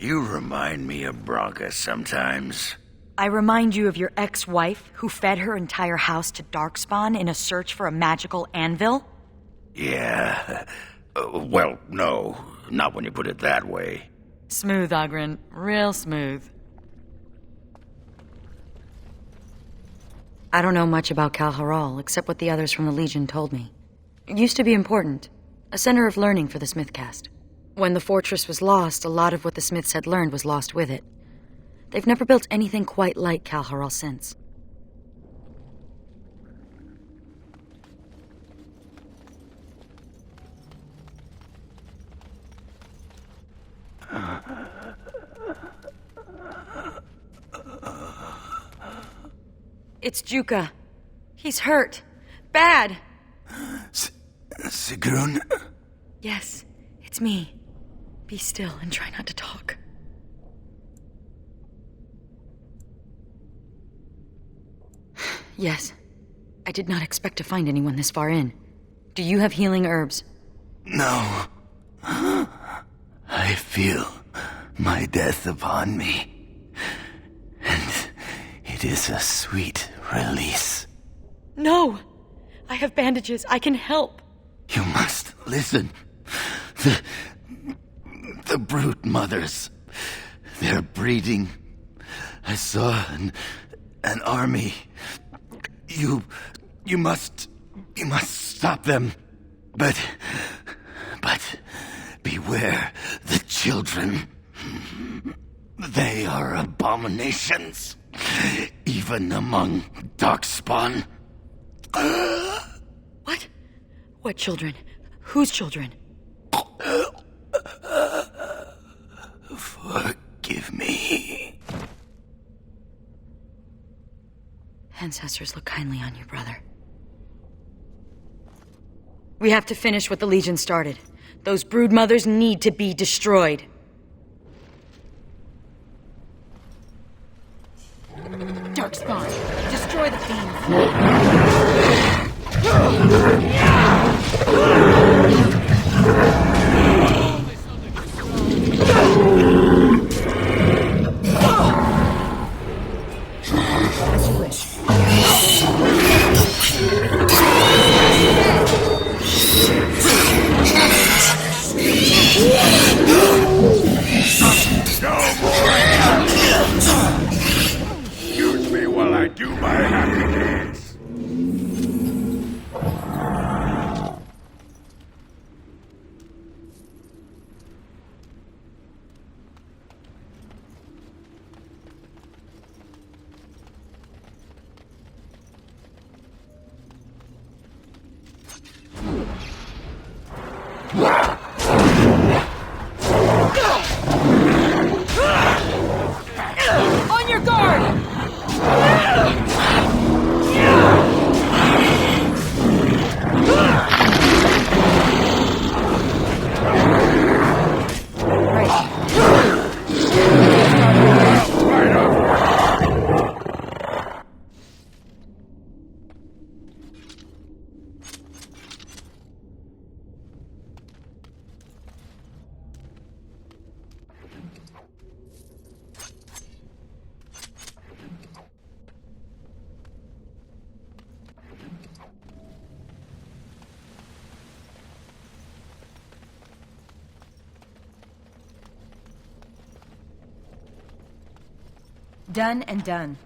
You remind me of Bronca sometimes. I remind you of your ex-wife who fed her entire house to Darkspawn in a search for a magical anvil? Yeah. Well, no. Not when you put it that way. Smooth, Oghren. Real smooth. I don't know much about Kal Haral, except what the others from the Legion told me. It used to be important. A center of learning for the Smithcast. When the fortress was lost, a lot of what the Smiths had learned was lost with it. They've never built anything quite like Kal Haral since. It's Juka. He's hurt. Bad. Sigrun? Yes, it's me. Be still and try not to talk. Yes. I did not expect to find anyone this far in. Do you have healing herbs? No. I feel my death upon me. And it is a sweet release. No! I have bandages. I can help. You must listen. The brood mothers. They're breeding. I saw an army. You must stop them. But beware the children. They are abominations, even among Darkspawn. What? What children? Whose children? Forgive me. Ancestors look kindly on you, brother. We have to finish what the Legion started. Those brood mothers need to be destroyed. Darkspawn, destroy the fiends. Use me while I do my happy dance. On your guard! Done and done.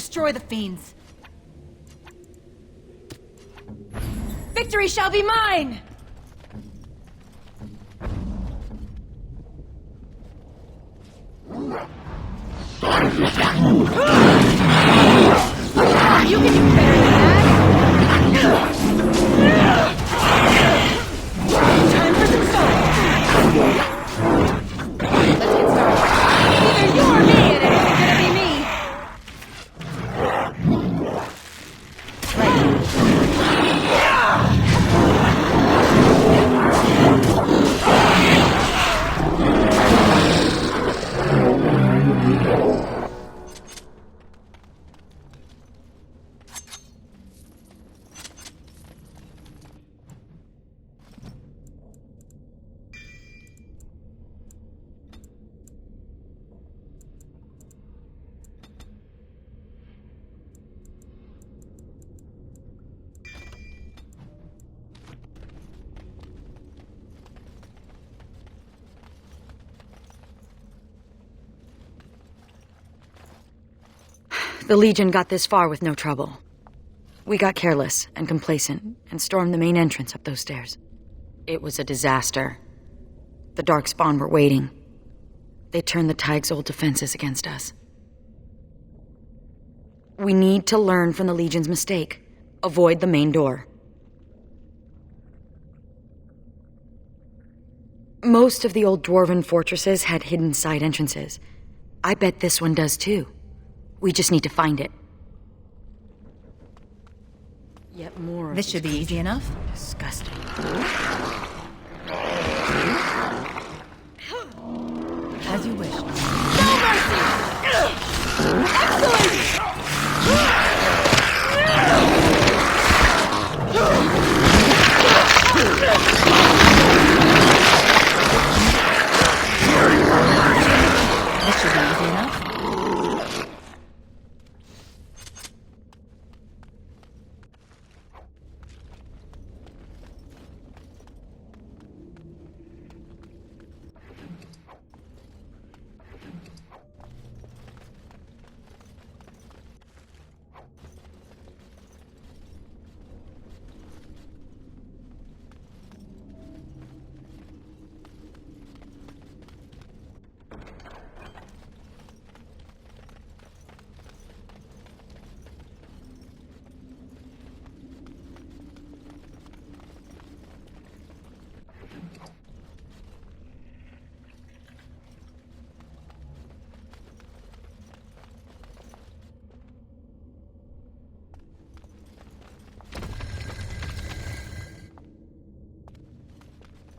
destroy the fiends. Victory shall be mine! You can do better than that! Time for some fun! Let's get started. Either you or me, and it isn't gonna be me! The Legion got this far with no trouble. We got careless and complacent and stormed the main entrance up those stairs. It was a disaster. The Darkspawn were waiting. They turned the Tig's old defenses against us. We need to learn from the Legion's mistake. Avoid the main door. Most of the old dwarven fortresses had hidden side entrances. I bet this one does too. We just need to find it. Yet more. This should be easy enough. Disgusting. As you wish. No mercy! Excellent! This should be easy enough.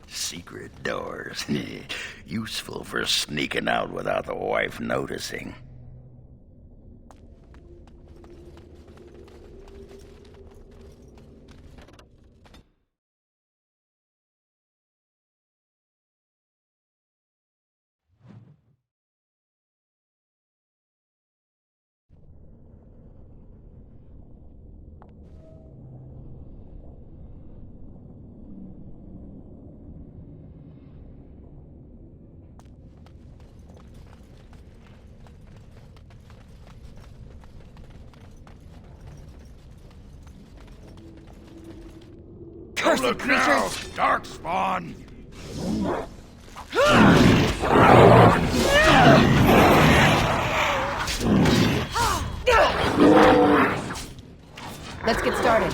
Secret doors. Useful for sneaking out without the wife noticing. Cursed creatures! Darkspawn! Let's get started.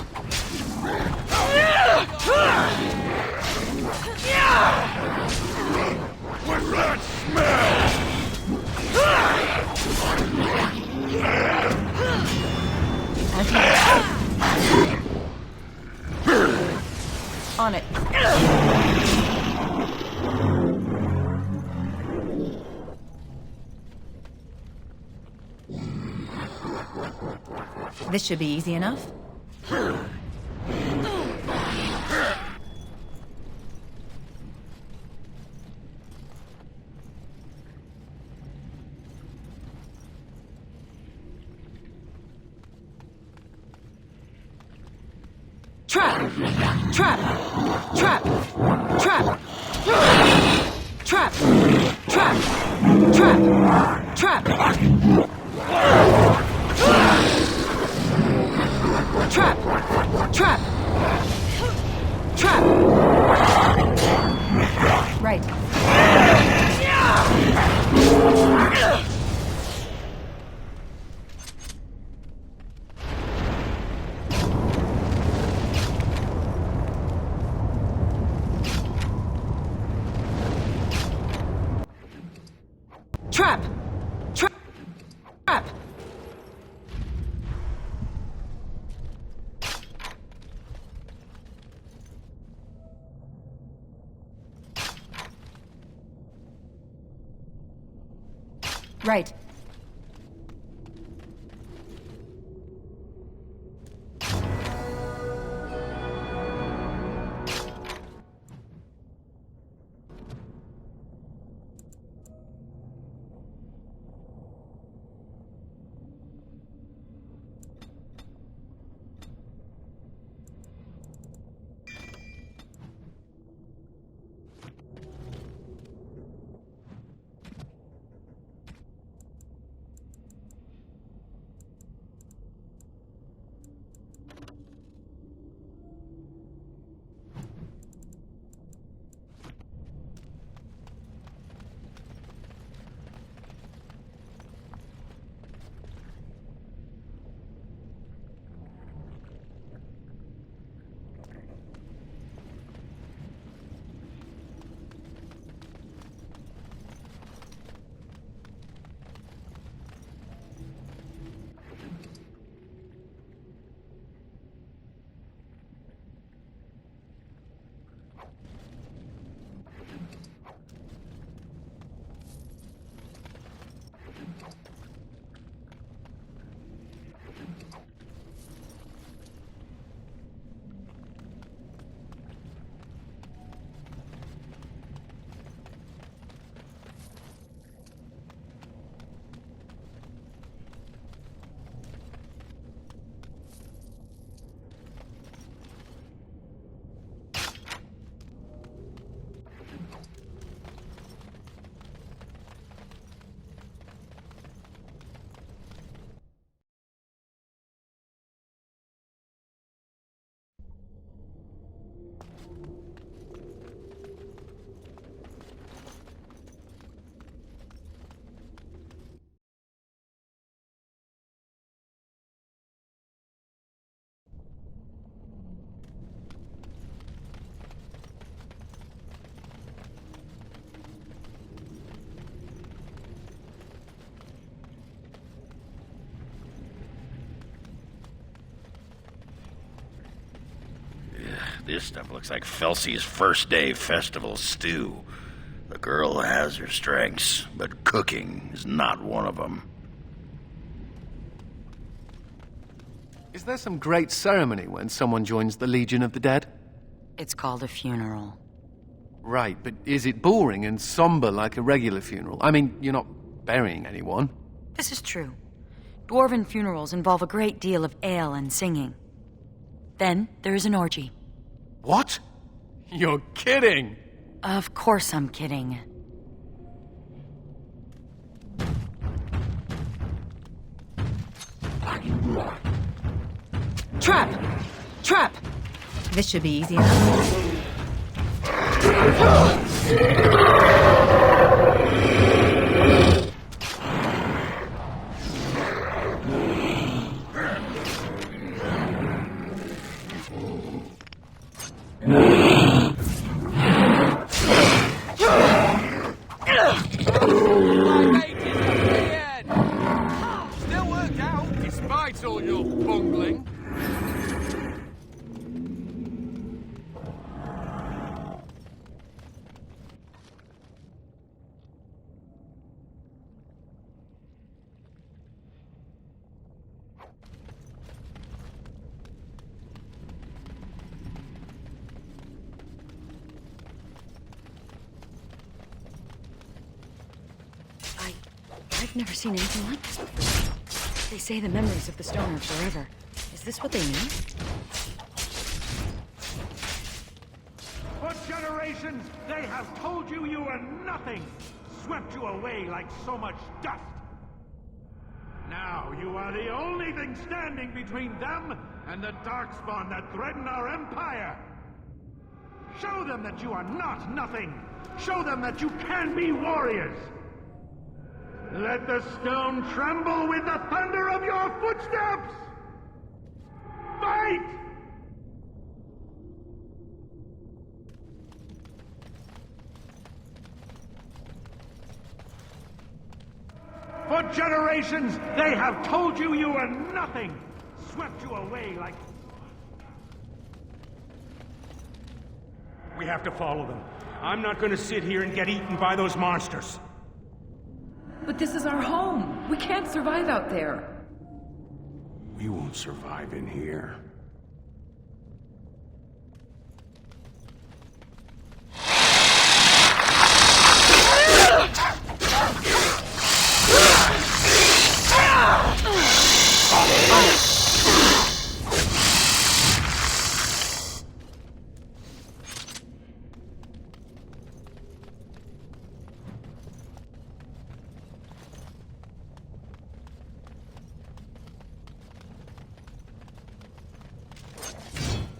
What's that smell? On it. This should be easy enough. Trap! Trap! Trap! Trap! Trap! Trap! Trap! Trap! Trap! Trap! Trap! Right. Trap! Trap! Trap! Right. This stuff looks like Felsey's first day festival stew. The girl has her strengths, but cooking is not one of them. Is there some great ceremony when someone joins the Legion of the Dead? It's called a funeral. Right, but is it boring and somber like a regular funeral? I mean, you're not burying anyone. This is true. Dwarven funerals involve a great deal of ale and singing. Then there is an orgy. What? You're kidding! Of course I'm kidding. Trap! Trap! This should be easy enough. Still worked out, despite all your bungling. I've never seen anything like this before. They say the memories of the stone are forever. Is this what they mean? For generations, they have told you you were nothing, swept you away like so much dust. Now you are the only thing standing between them and the Darkspawn that threaten our empire! Show them that you are not nothing! Show them that you can be warriors! Let the stone tremble with the thunder of your footsteps! Fight! For generations, they have told you you were nothing! Swept you away like... We have to follow them. I'm not gonna sit here and get eaten by those monsters. But this is our home. We can't survive out there. We won't survive in here.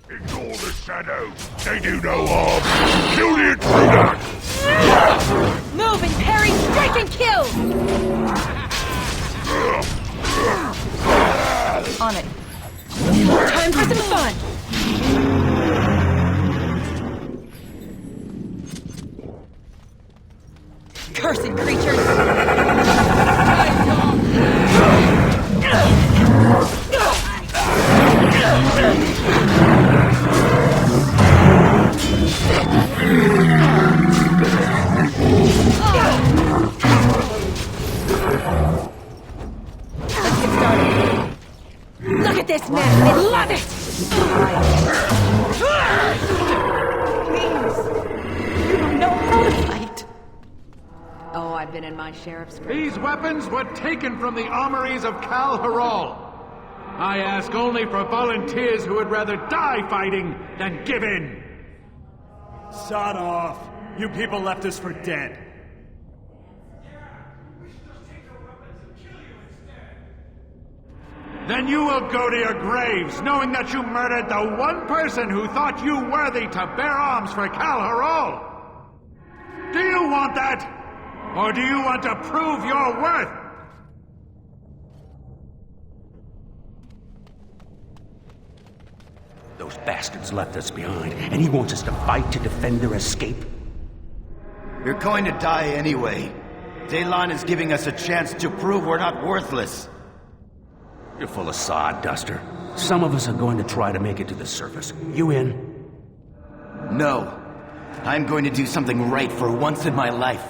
Ignore the shadows. They do no harm. Kill the intruder! Move and parry, strike and kill! On it. Time for some fun! Cursed creatures! Look at this mess! I love it! Please! You don't know how to fight! Oh, I've been in my share of scrapes. These weapons were taken from the armories of Kal Haral. I ask only for volunteers who would rather die fighting than give in. Sod off. You people left us for dead. Then you will go to your graves, knowing that you murdered the one person who thought you worthy to bear arms for Kal Haral. Do you want that? Or do you want to prove your worth? Those bastards left us behind, and he wants us to fight to defend their escape. You're going to die anyway. Daylon is giving us a chance to prove we're not worthless. You're full of sod, Duster. Some of us are going to try to make it to the surface. You in? No. I'm going to do something right for once in my life.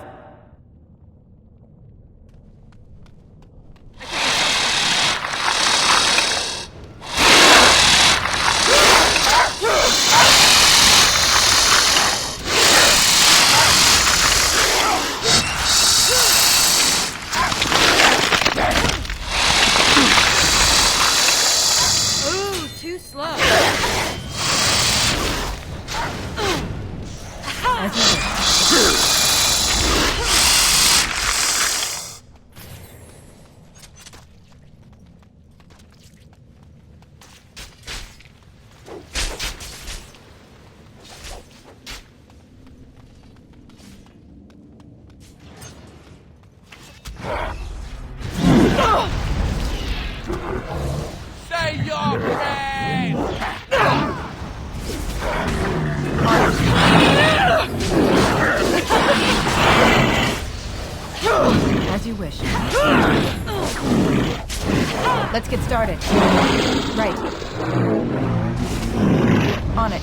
Say your prayers! As you wish. Let's get started. Right. On it.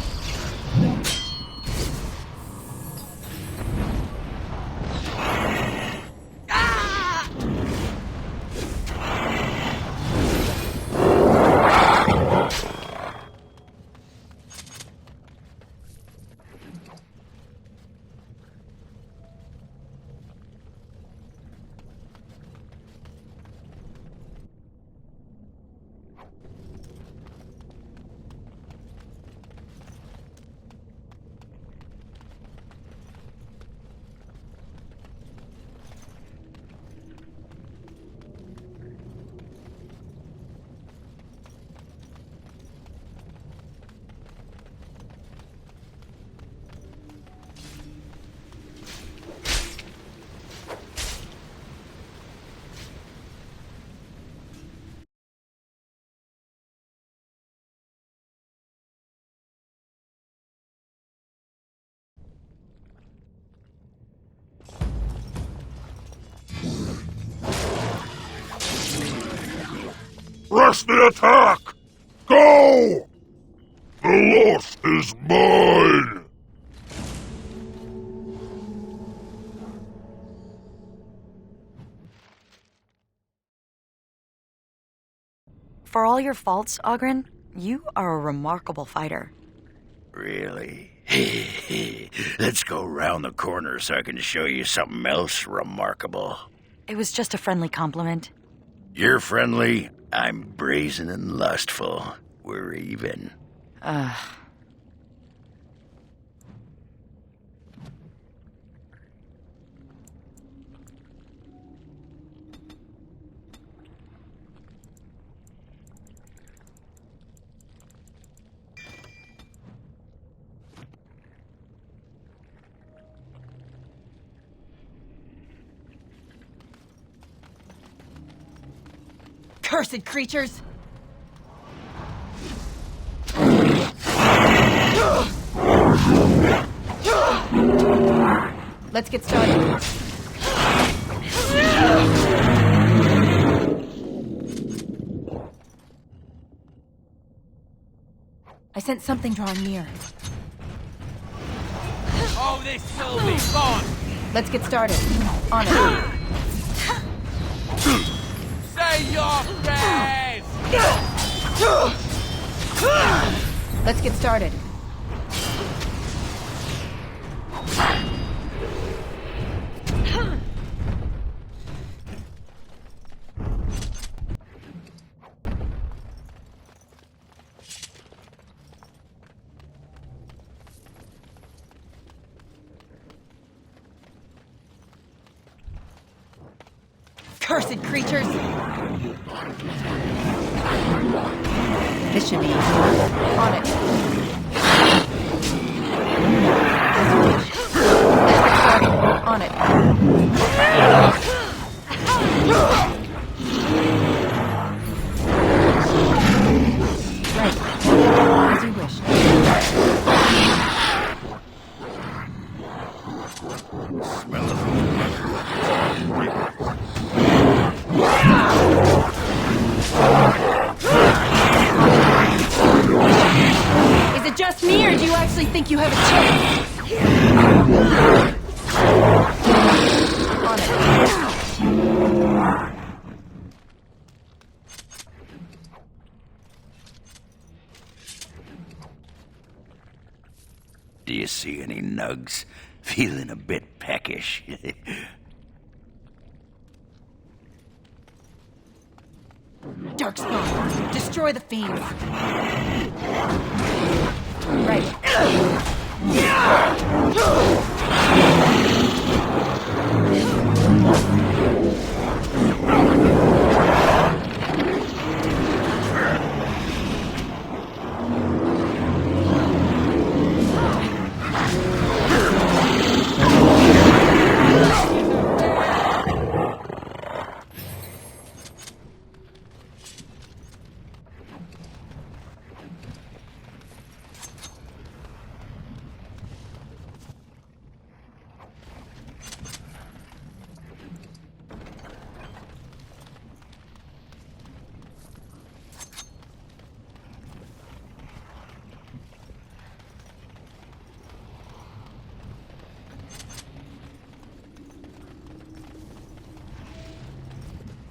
Rush the attack! Go! The loss is mine! For all your faults, Oghren, you are a remarkable fighter. Really? Let's go round the corner so I can show you something else remarkable. It was just a friendly compliment. You're friendly, I'm brazen and lustful. We're even. Cursed creatures! Let's get started. I sense something drawing near. Oh, this will be fun! Let's get started. On it. Say your prayers! Let's get started. Cursed creatures! This should be easy. On it. On it. Right. As you wish. Smell it. Is it just me, or do you actually think you have a chance? On it. Do you see any nugs? Feeling a bit peckish. Darkspawn, destroy the fiends. Right.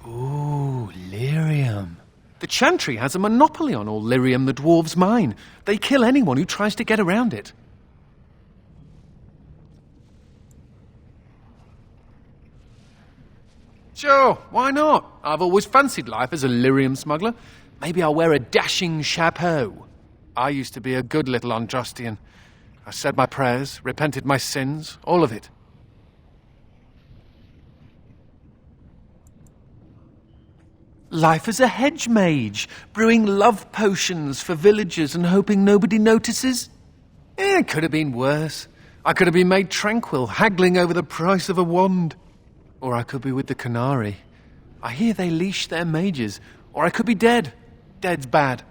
Ooh, lyrium. The Chantry has a monopoly on all lyrium the dwarves mine. They kill anyone who tries to get around it. Sure, why not? I've always fancied life as a lyrium smuggler. Maybe I'll wear a dashing chapeau. I used to be a good little Andrastian. I said my prayers, repented my sins, all of it. Life as a hedge mage, brewing love potions for villagers and hoping nobody notices. It could have been worse. I could have been made tranquil, haggling over the price of a wand. Or I could be with the Qunari. I hear they leash their mages. Or I could be dead. Dead's bad.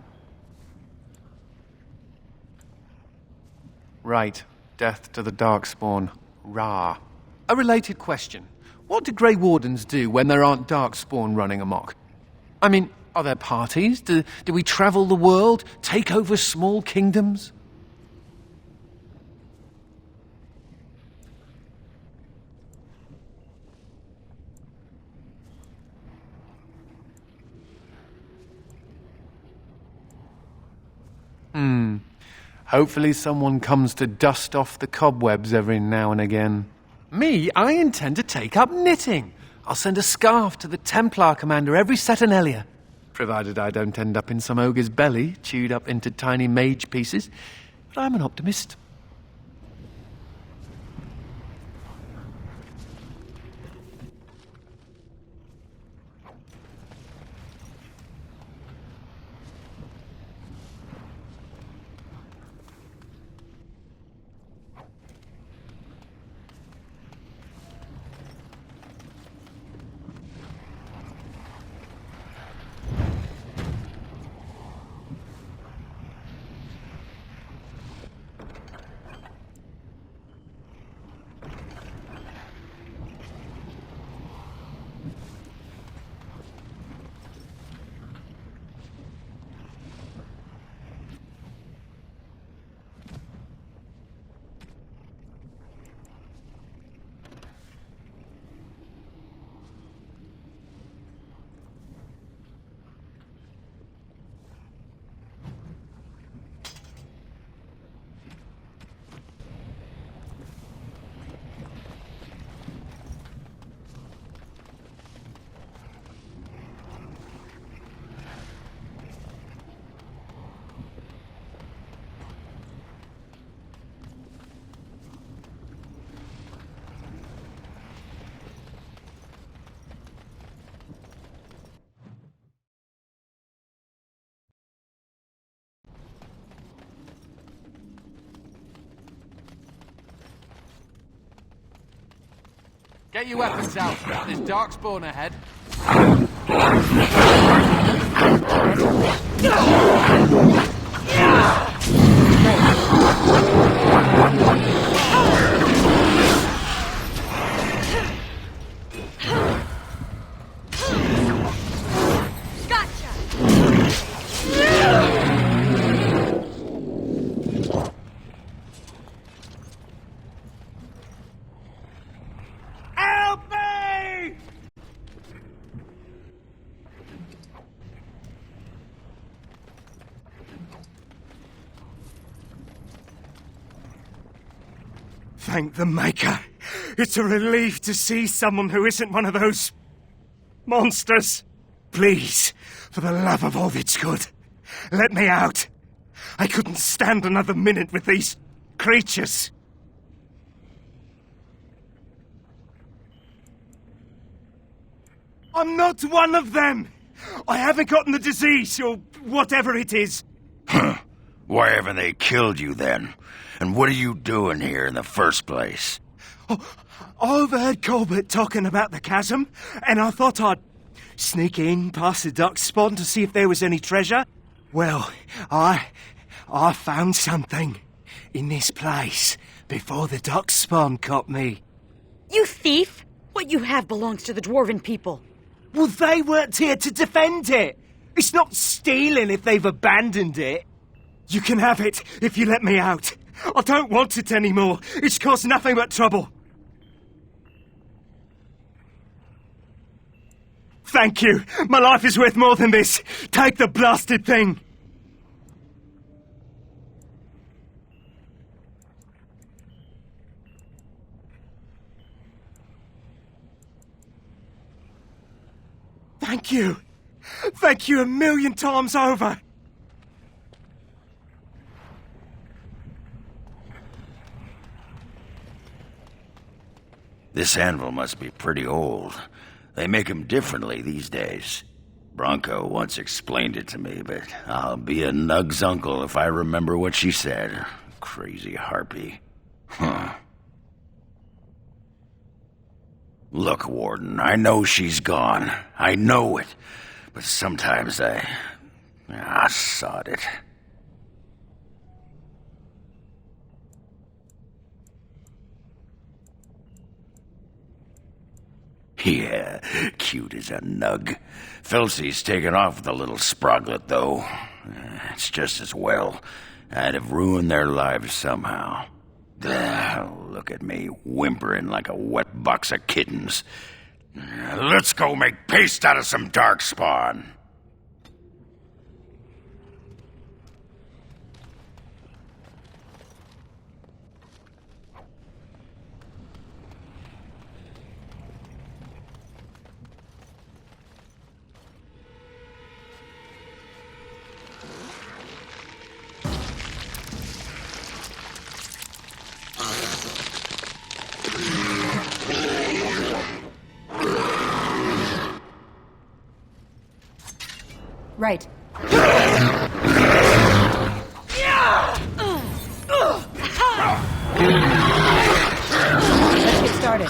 Right. Death to the Darkspawn. Rah. A related question. What do Grey Wardens do when there aren't Darkspawn running amok? I mean, Are there parties? Do we travel the world, take over small kingdoms? Hopefully someone comes to dust off the cobwebs every now and again. Me, I intend to take up knitting. I'll send a scarf to the Templar commander every Saturnalia. Provided I don't end up in some ogre's belly, chewed up into tiny mage pieces. But I'm an optimist. Get your weapons out. There's Darkspawn ahead. Thank the Maker. It's a relief to see someone who isn't one of those monsters. Please, for the love of all that's good, let me out. I couldn't stand another minute with these creatures. I'm not one of them. I haven't gotten the disease, or whatever it is. Why haven't they killed you then? And what are you doing here in the first place? I overheard Colbert talking about the chasm, and I thought I'd sneak in past the duck spawn to see if there was any treasure. Well, I found something in this place before the duck spawn caught me. You thief! What you have belongs to the dwarven people. Well, they weren't here to defend it. It's not stealing if they've abandoned it. You can have it if you let me out. I don't want it anymore. It's caused nothing but trouble. Thank you. My life is worth more than this. Take the blasted thing. Thank you. Thank you 1,000,000 times over. This anvil must be pretty old. They make 'em differently these days. Bronco once explained it to me, but I'll be a Nug's uncle if I remember what she said. Crazy harpy. Huh. Look, Warden, I know she's gone. I know it. But sometimes I sod it. Yeah, cute as a nug. Filcy's taken off with the little sproglet, though. It's just as well. I'd have ruined their lives somehow. Look at me, whimpering like a wet box of kittens. Let's go make paste out of some darkspawn. Right. Let's get started.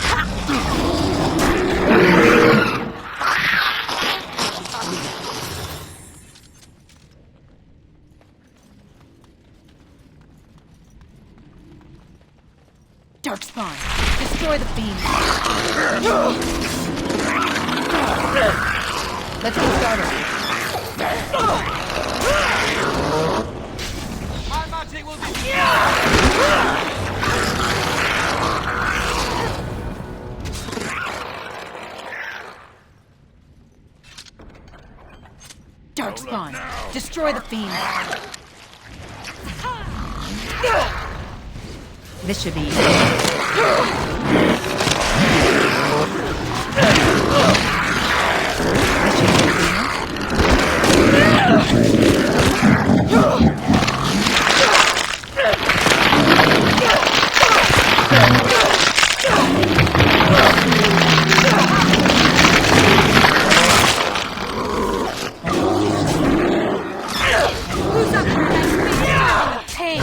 Darkspawn, destroy the fiend. Let's get started. Darkspawn, destroy the fiend. This should be easy. Who's up for that pain?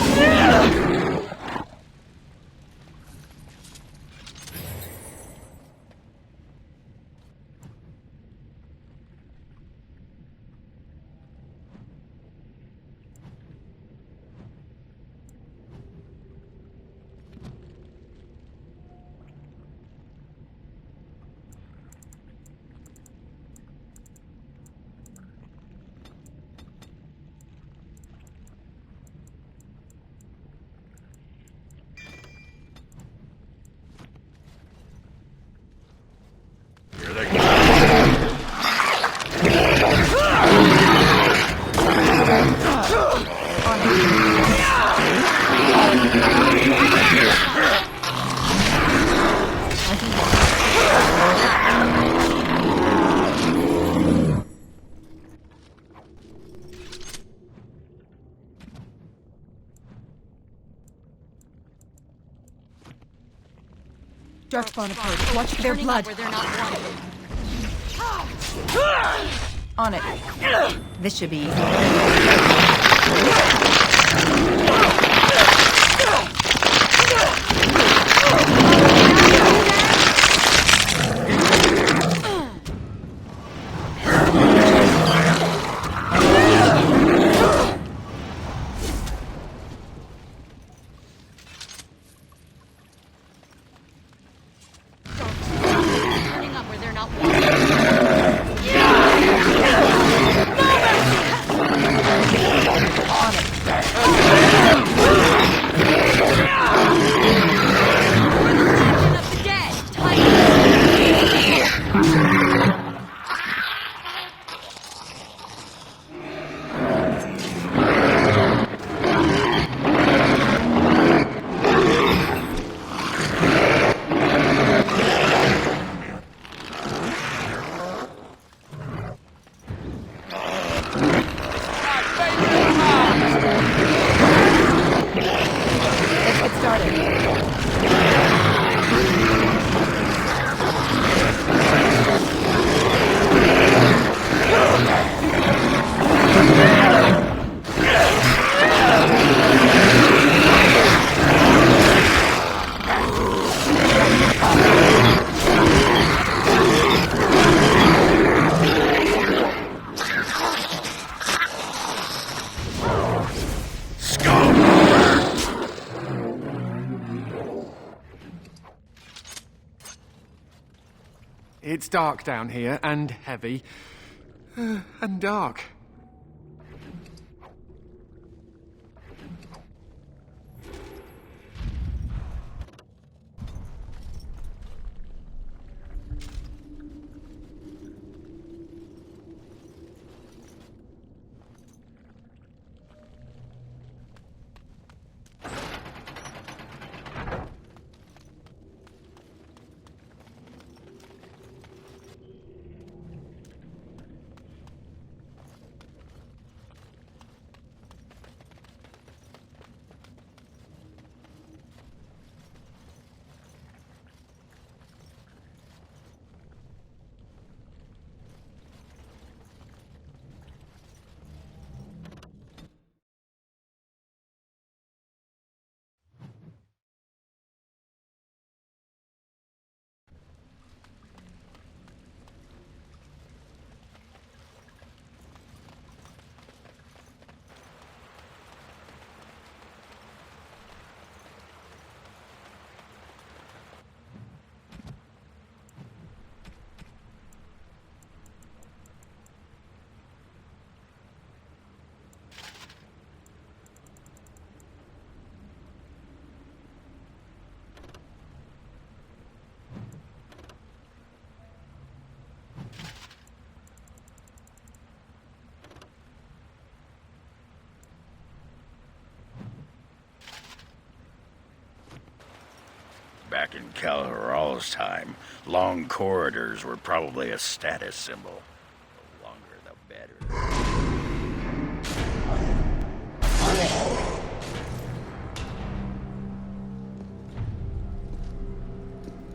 Darkspawn approach. Watch for their blood. Where they're not wanted. On it. This should be easy. Turning up where they're not wanted. It's dark down here, and heavy. And dark. Back in Calharal's time, long corridors were probably a status symbol. The longer, the better.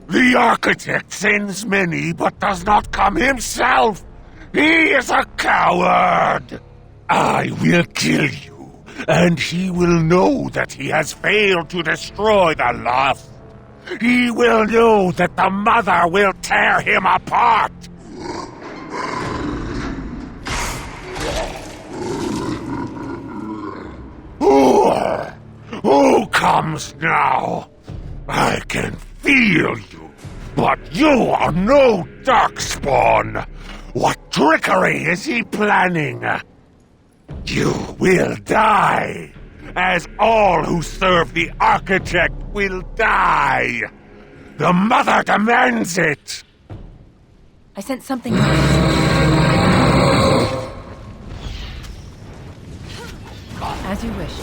The architect sends many, but does not come himself. He is a coward. I will kill you, and he will know that he has failed to destroy the loft. He will know that the mother will tear him apart. Who comes now? I can feel you, but you are no Darkspawn. What trickery is he planning? You will die, as all who serve the Architect will die. The Mother demands it. I sent something. As you wish.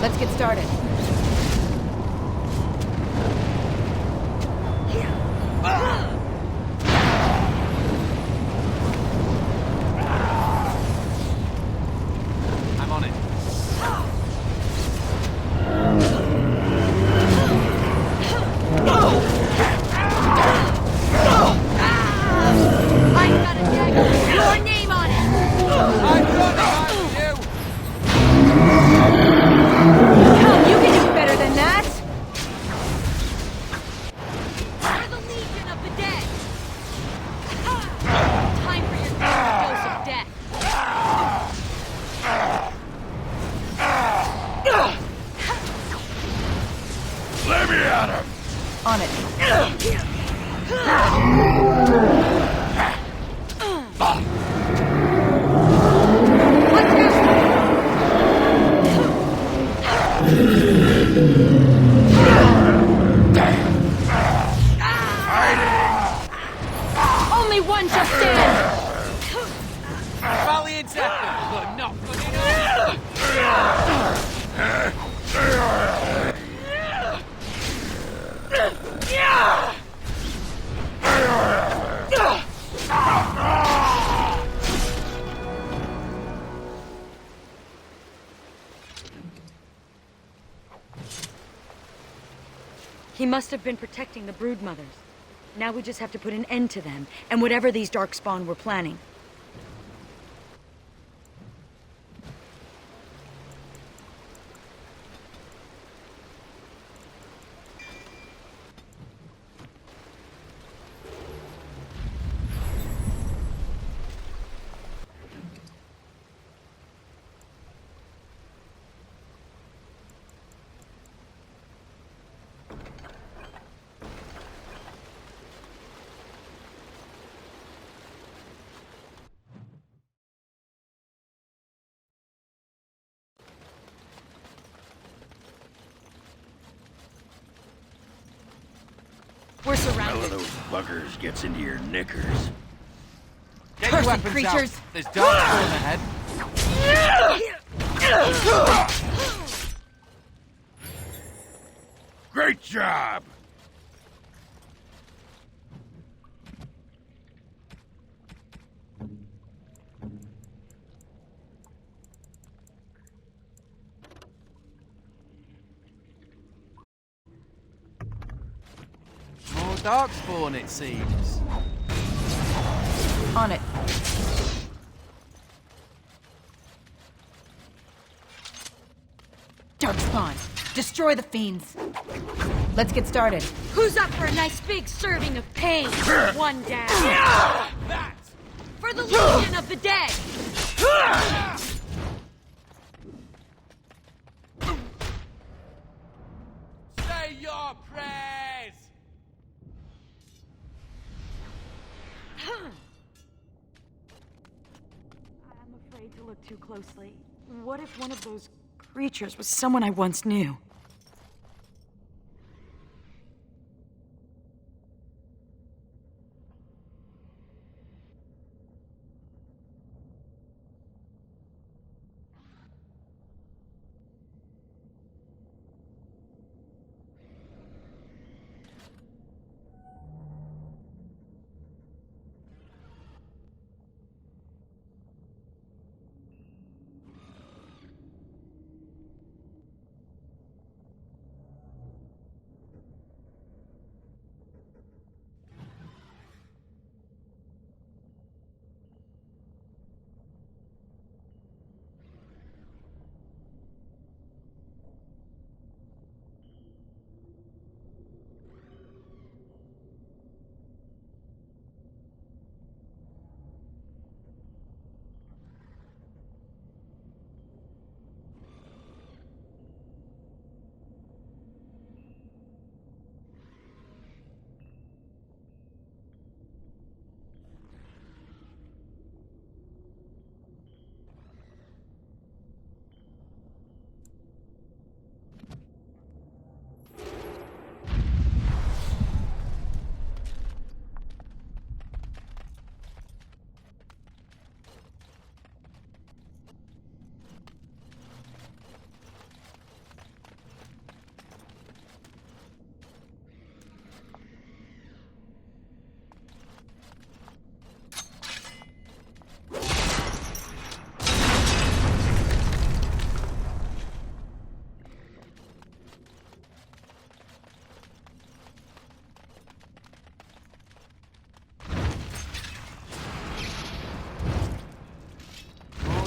Let's get started. I'm on it. I got a dagger with your name on it! I'm running you! Come, you can do better than that! For the Legion of the Dead! Time for your dose of death! Let me at him! On it. Only one shall stand! Valiant effort, but not good enough. He must have been protecting the broodmothers. Now we just have to put an end to them, and whatever these Darkspawn were planning. We're None of surrounded. those buggers gets into your knickers. Get your Cursed weapons creatures. out. There's Darkspawn ahead. Great job! More Darkspawn, it seems. On it. Darkspawn, destroy the fiends. Let's get started. Who's up for a nice big serving of pain? One down. For the Legion of the Dead. Say your prayers! I'm afraid to look too closely. What if one of those creatures was someone I once knew?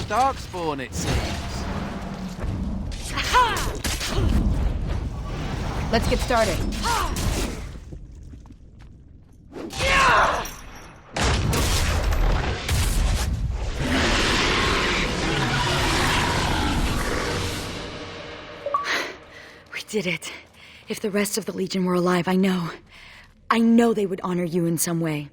Darkspawn, it seems. Let's get started. We did it. If the rest of the Legion were alive, I know they would honor you in some way.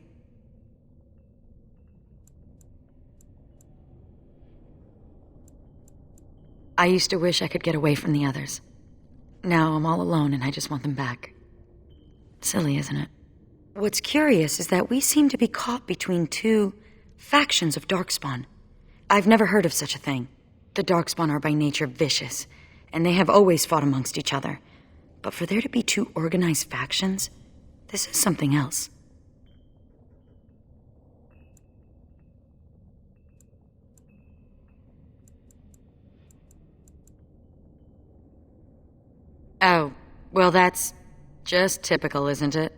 I used to wish I could get away from the others. Now I'm all alone and I just want them back. Silly, isn't it? What's curious is that we seem to be caught between two factions of Darkspawn. I've never heard of such a thing. The Darkspawn are by nature vicious, and they have always fought amongst each other. But for there to be two organized factions, this is something else. Oh, well, that's just typical, isn't it?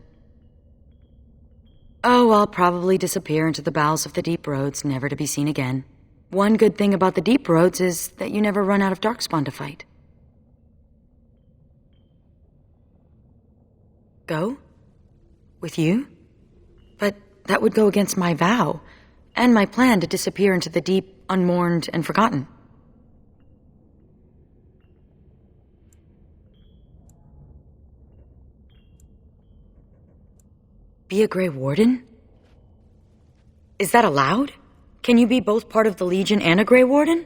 Oh, I'll probably disappear into the bowels of the Deep Roads, never to be seen again. One good thing about the Deep Roads is that you never run out of Darkspawn to fight. Go? With you? But that would go against my vow, and my plan to disappear into the deep, unmourned, and forgotten. Be a Grey Warden? Is that allowed? Can you be both part of the Legion and a Grey Warden?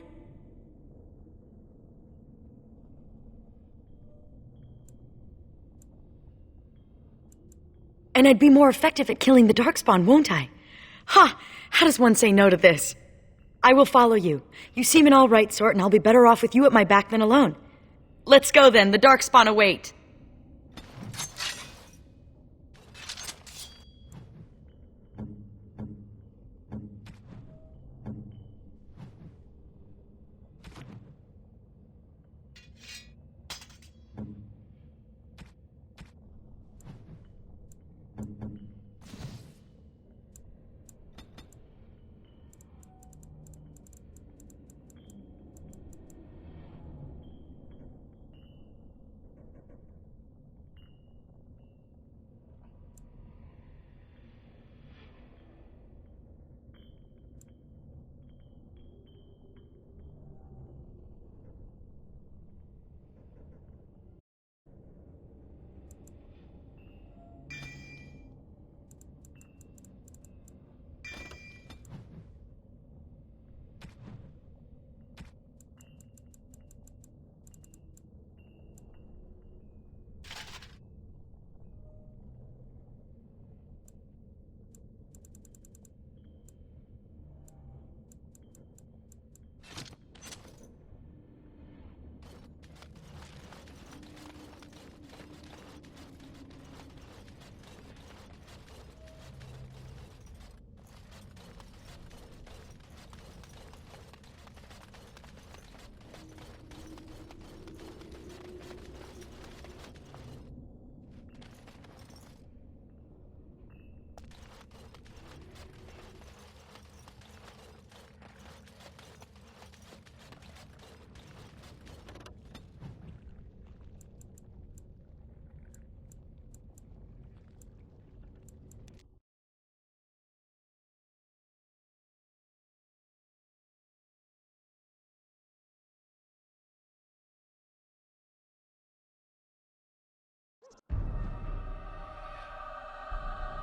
And I'd be more effective at killing the Darkspawn, won't I? Ha! How does one say no to this? I will follow you. You seem an all-right sort, and I'll be better off with you at my back than alone. Let's go then, the Darkspawn await.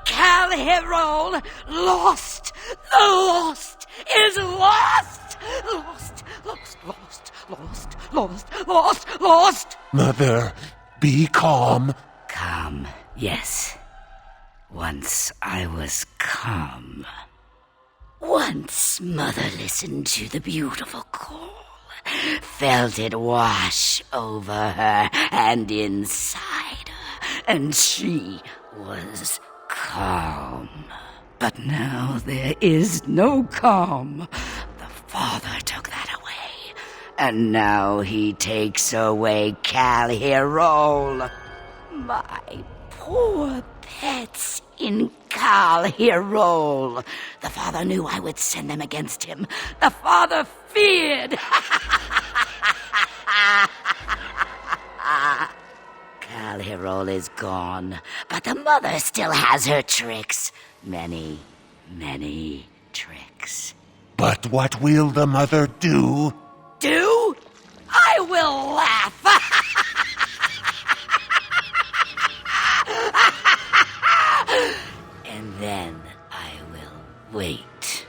Calherol lost! The lost is lost! Lost, lost, lost, lost, lost, lost, lost! Mother, be calm. Calm, yes. Once I was calm. Once Mother listened to the beautiful call, felt it wash over her and inside her, and she was calm. But now there is no calm. The Father took that away, and now he takes away Calherol. My poor pets in Calherol. The Father knew I would send them against him. The Father feared. Calherol is gone, but the Mother still has her tricks. Many, many tricks. But what will the Mother do? Do? I will laugh! And then I will wait.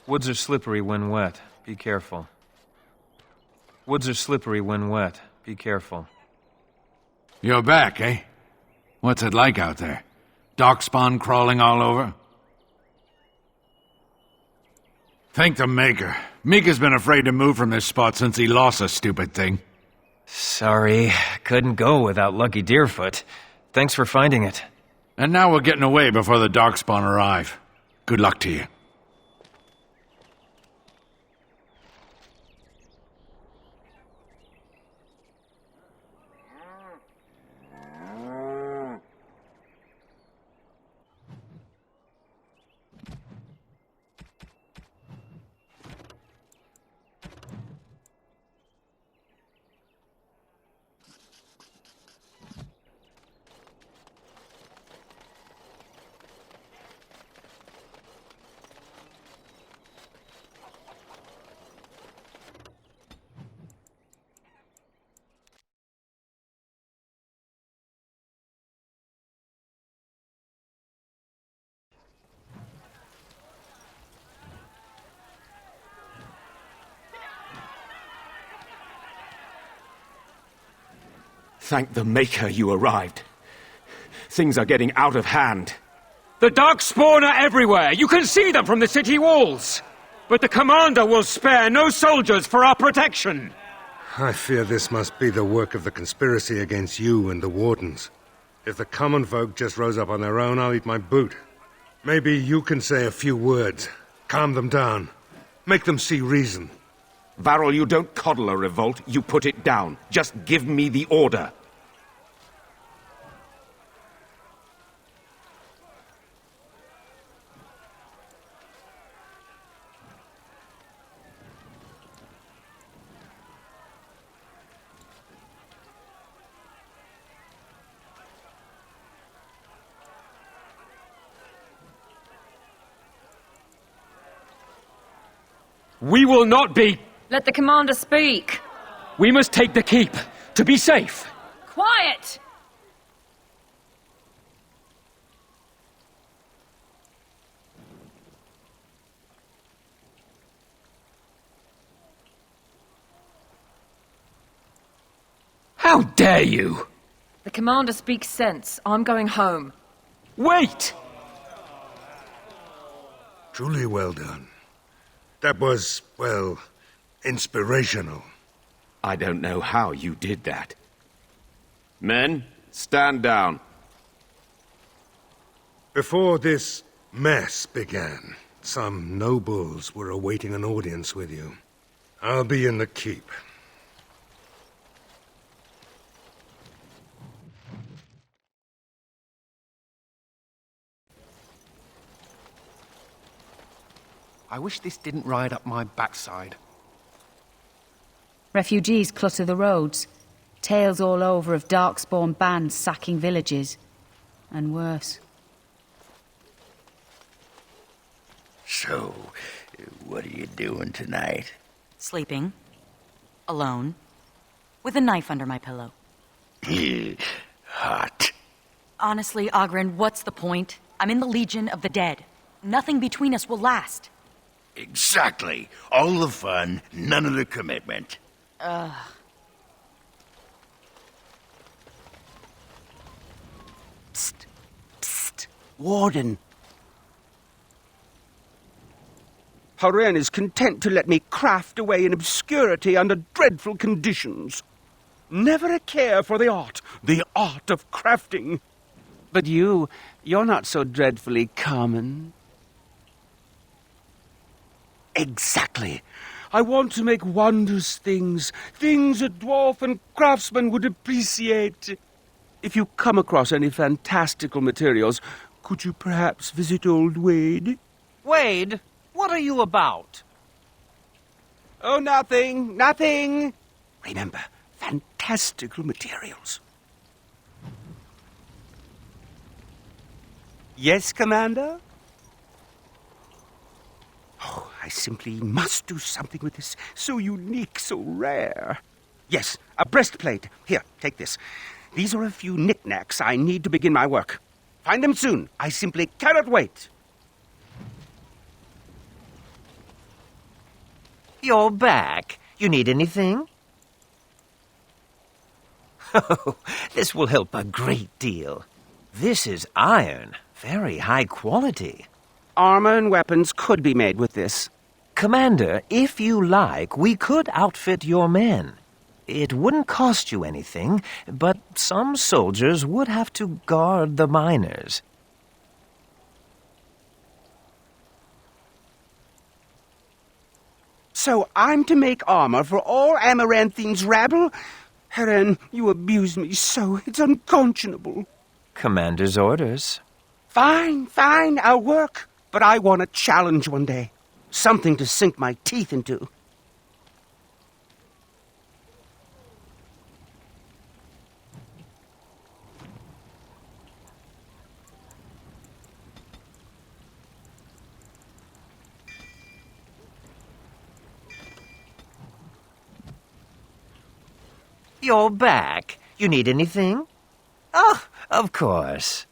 Woods are slippery when wet. Be careful. Woods are slippery when wet. Be careful. You're back, eh? What's it like out there? Darkspawn crawling all over? Thank the Maker. Mika's been afraid to move from this spot since he lost a stupid thing. Sorry, couldn't go without Lucky Deerfoot. Thanks for finding it. And now we're getting away before the Darkspawn arrive. Good luck to you. Thank the Maker you arrived. Things are getting out of hand. The Darkspawn are everywhere. You can see them from the city walls. But the commander will spare no soldiers for our protection. I fear this must be the work of the conspiracy against you and the Wardens. If the common folk just rose up on their own, I'll eat my boot. Maybe you can say a few words. Calm them down. Make them see reason. Varel, you don't coddle a revolt, you put it down. Just give me the order. We will not be... Let the commander speak. We must take the keep, to be safe. Quiet! How dare you? The commander speaks sense. I'm going home. Wait! Truly well done. That was, well, inspirational. I don't know how you did that. Men, stand down. Before this mess began, some nobles were awaiting an audience with you. I'll be in the keep. I wish this didn't ride up my backside. Refugees clutter the roads. Tales all over of Darkspawn bands sacking villages. And worse. So, what are you doing tonight? Sleeping. Alone. With a knife under my pillow. Hot. Honestly, Oghren, what's the point? I'm in the Legion of the Dead. Nothing between us will last. Exactly. All the fun, none of the commitment. Ugh. Psst. Psst. Warden. Horen is content to let me craft away in obscurity under dreadful conditions. Never a care for the art of crafting. But you're not so dreadfully common. Exactly. I want to make wondrous things. Things a dwarf and craftsman would appreciate. If you come across any fantastical materials, could you perhaps visit old Wade? Wade, what are you about? Oh, nothing, nothing. Remember, fantastical materials. Yes, Commander? Oh, I simply must do something with this. So unique, so rare. Yes, a breastplate. Here, take this. These are a few knickknacks I need to begin my work. Find them soon. I simply cannot wait. You're back. You need anything? Oh, this will help a great deal. This is iron. Very high quality. Armor and weapons could be made with this. Commander, if you like, we could outfit your men. It wouldn't cost you anything, but some soldiers would have to guard the miners. So I'm to make armor for all Amaranthine's rabble? Heren, you abuse me so. It's unconscionable. Commander's orders. Fine, I'll work. But I want a challenge one day. Something to sink my teeth into. You're back. You need anything? Oh, of course.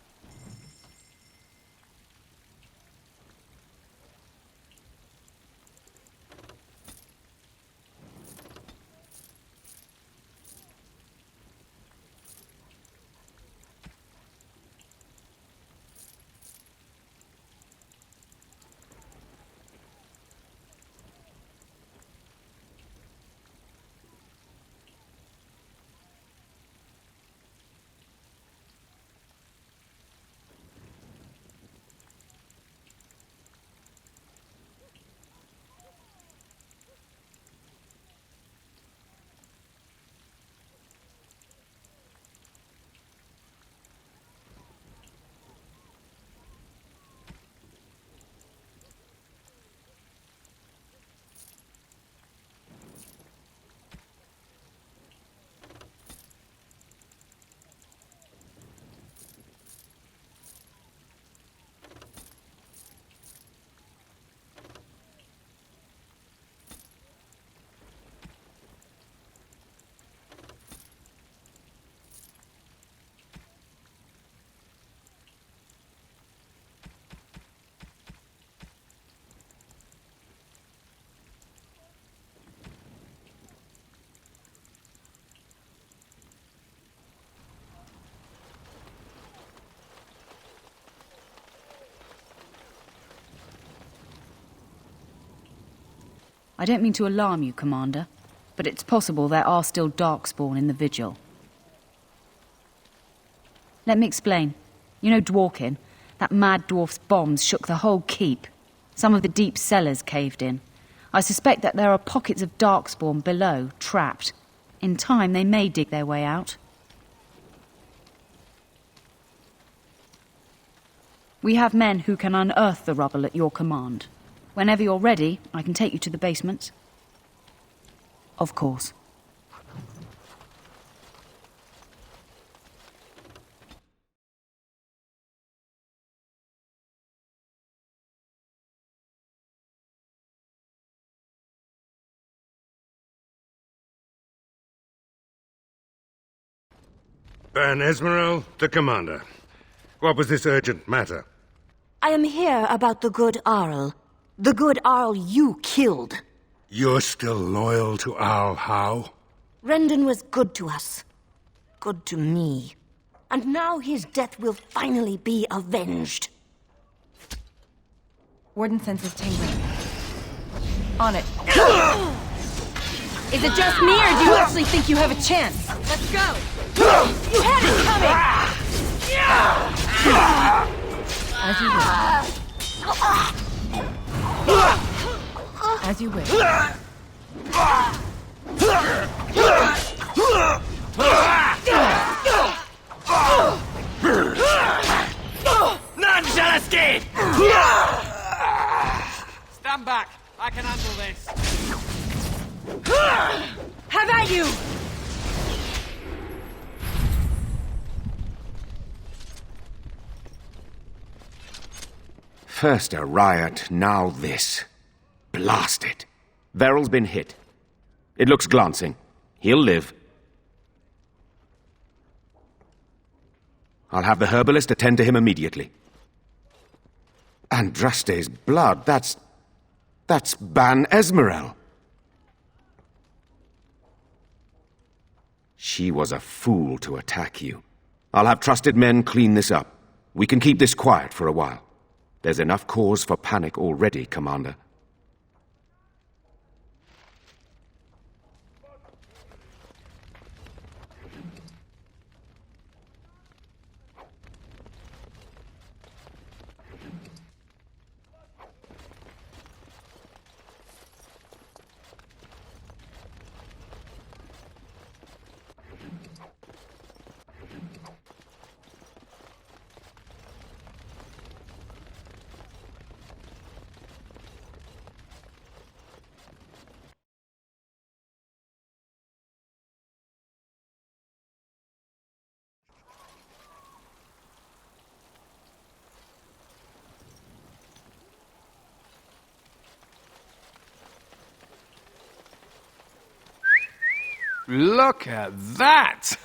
I don't mean to alarm you, Commander, but it's possible there are still Darkspawn in the Vigil. Let me explain. You know Dworkin? That mad dwarf's bombs shook the whole keep. Some of the deep cellars caved in. I suspect that there are pockets of Darkspawn below, trapped. In time, they may dig their way out. We have men who can unearth the rubble at your command. Whenever you're ready, I can take you to the basements. Of course. Baron Esmeralda, the commander. What was this urgent matter? I am here about the good Arl. The good Arl you killed. You're still loyal to Arl Howe? Rendon was good to us. Good to me. And now his death will finally be avenged. Warden senses tingling. On it. Is it just me, or do you actually think you have a chance? Let's go! You had it coming! As you wish. As you wish. None shall escape! Stand back. I can handle this. Have at you! First a riot, now this. Blast it. Verril's been hit. It looks glancing. He'll live. I'll have the herbalist attend to him immediately. Andraste's blood, that's Ban Esmerel. She was a fool to attack you. I'll have trusted men clean this up. We can keep this quiet for a while. There's enough cause for panic already, Commander. Look at that!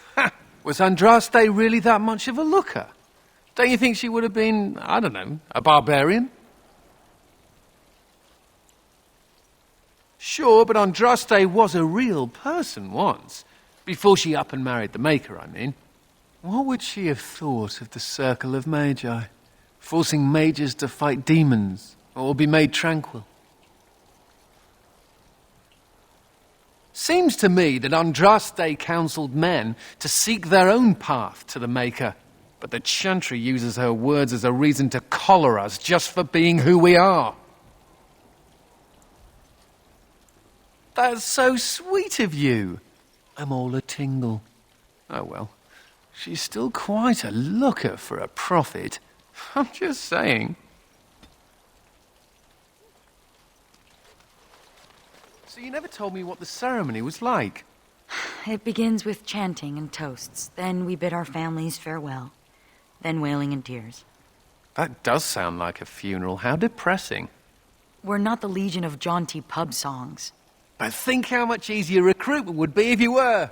Was Andraste really that much of a looker? Don't you think she would have been, I don't know, a barbarian? Sure, but Andraste was a real person once. Before she up and married the Maker, I mean. What would she have thought of the Circle of Magi? Forcing mages to fight demons, or be made tranquil? Seems to me that Andraste counseled men to seek their own path to the Maker, but the Chantry uses her words as a reason to collar us just for being who we are. That's so sweet of you. I'm all a tingle. Oh well, she's still quite a looker for a prophet. I'm just saying. So you never told me what the ceremony was like. It begins with chanting and toasts. Then we bid our families farewell. Then wailing and tears. That does sound like a funeral. How depressing. We're not the Legion of jaunty pub songs. But think how much easier recruitment would be if you were.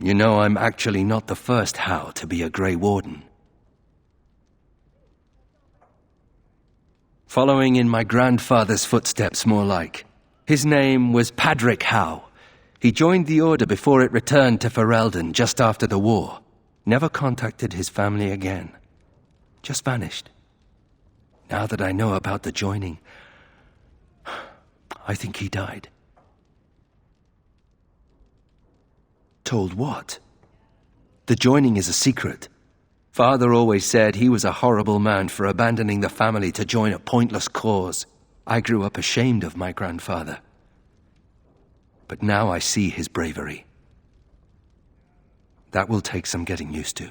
You know, I'm actually not the first Howe to be a Grey Warden. Following in my grandfather's footsteps, more like. His name was Padric Howe. He joined the Order before it returned to Ferelden just after the war. Never contacted his family again. Just vanished. Now that I know about the joining, I think he died. Told what? The joining is a secret. Father always said he was a horrible man for abandoning the family to join a pointless cause. I grew up ashamed of my grandfather. But now I see his bravery. That will take some getting used to.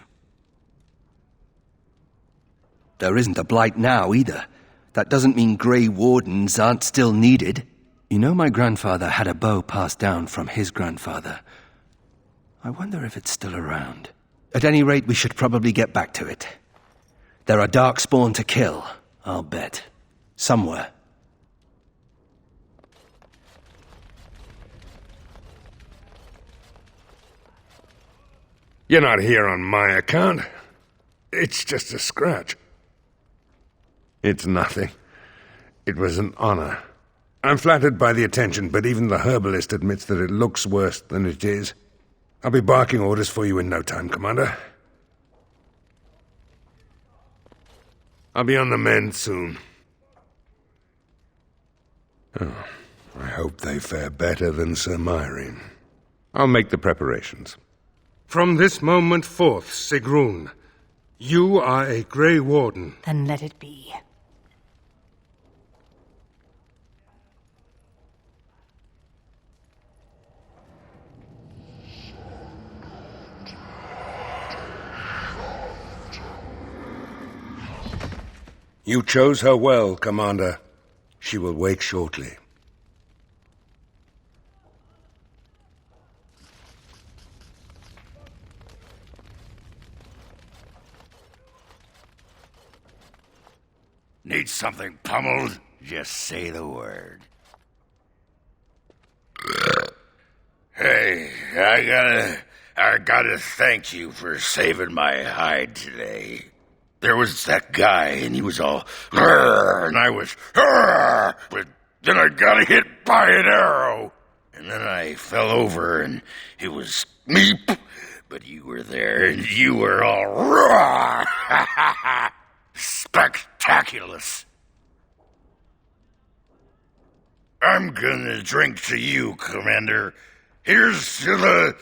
There isn't a blight now, either. That doesn't mean Grey Wardens aren't still needed. You know, my grandfather had a bow passed down from his grandfather. I wonder if it's still around. At any rate, we should probably get back to it. There are Darkspawn to kill, I'll bet. Somewhere. You're not here on my account. It's just a scratch. It's nothing. It was an honor. I'm flattered by the attention, but even the herbalist admits that it looks worse than it is. I'll be barking orders for you in no time, Commander. I'll be on the mend soon. Oh, I hope they fare better than Sir Myrene. I'll make the preparations. From this moment forth, Sigrun, you are a Grey Warden. Then let it be. You chose her well, Commander. She will wake shortly. Need something pummeled? Just say the word. Hey, I gotta thank you for saving my hide today. There was that guy, and he was all, and I was, but then I got hit by an arrow. And then I fell over, and it was meep, but you were there, and you were all, spectaculous. I'm gonna drink to you, Commander. Here's to the...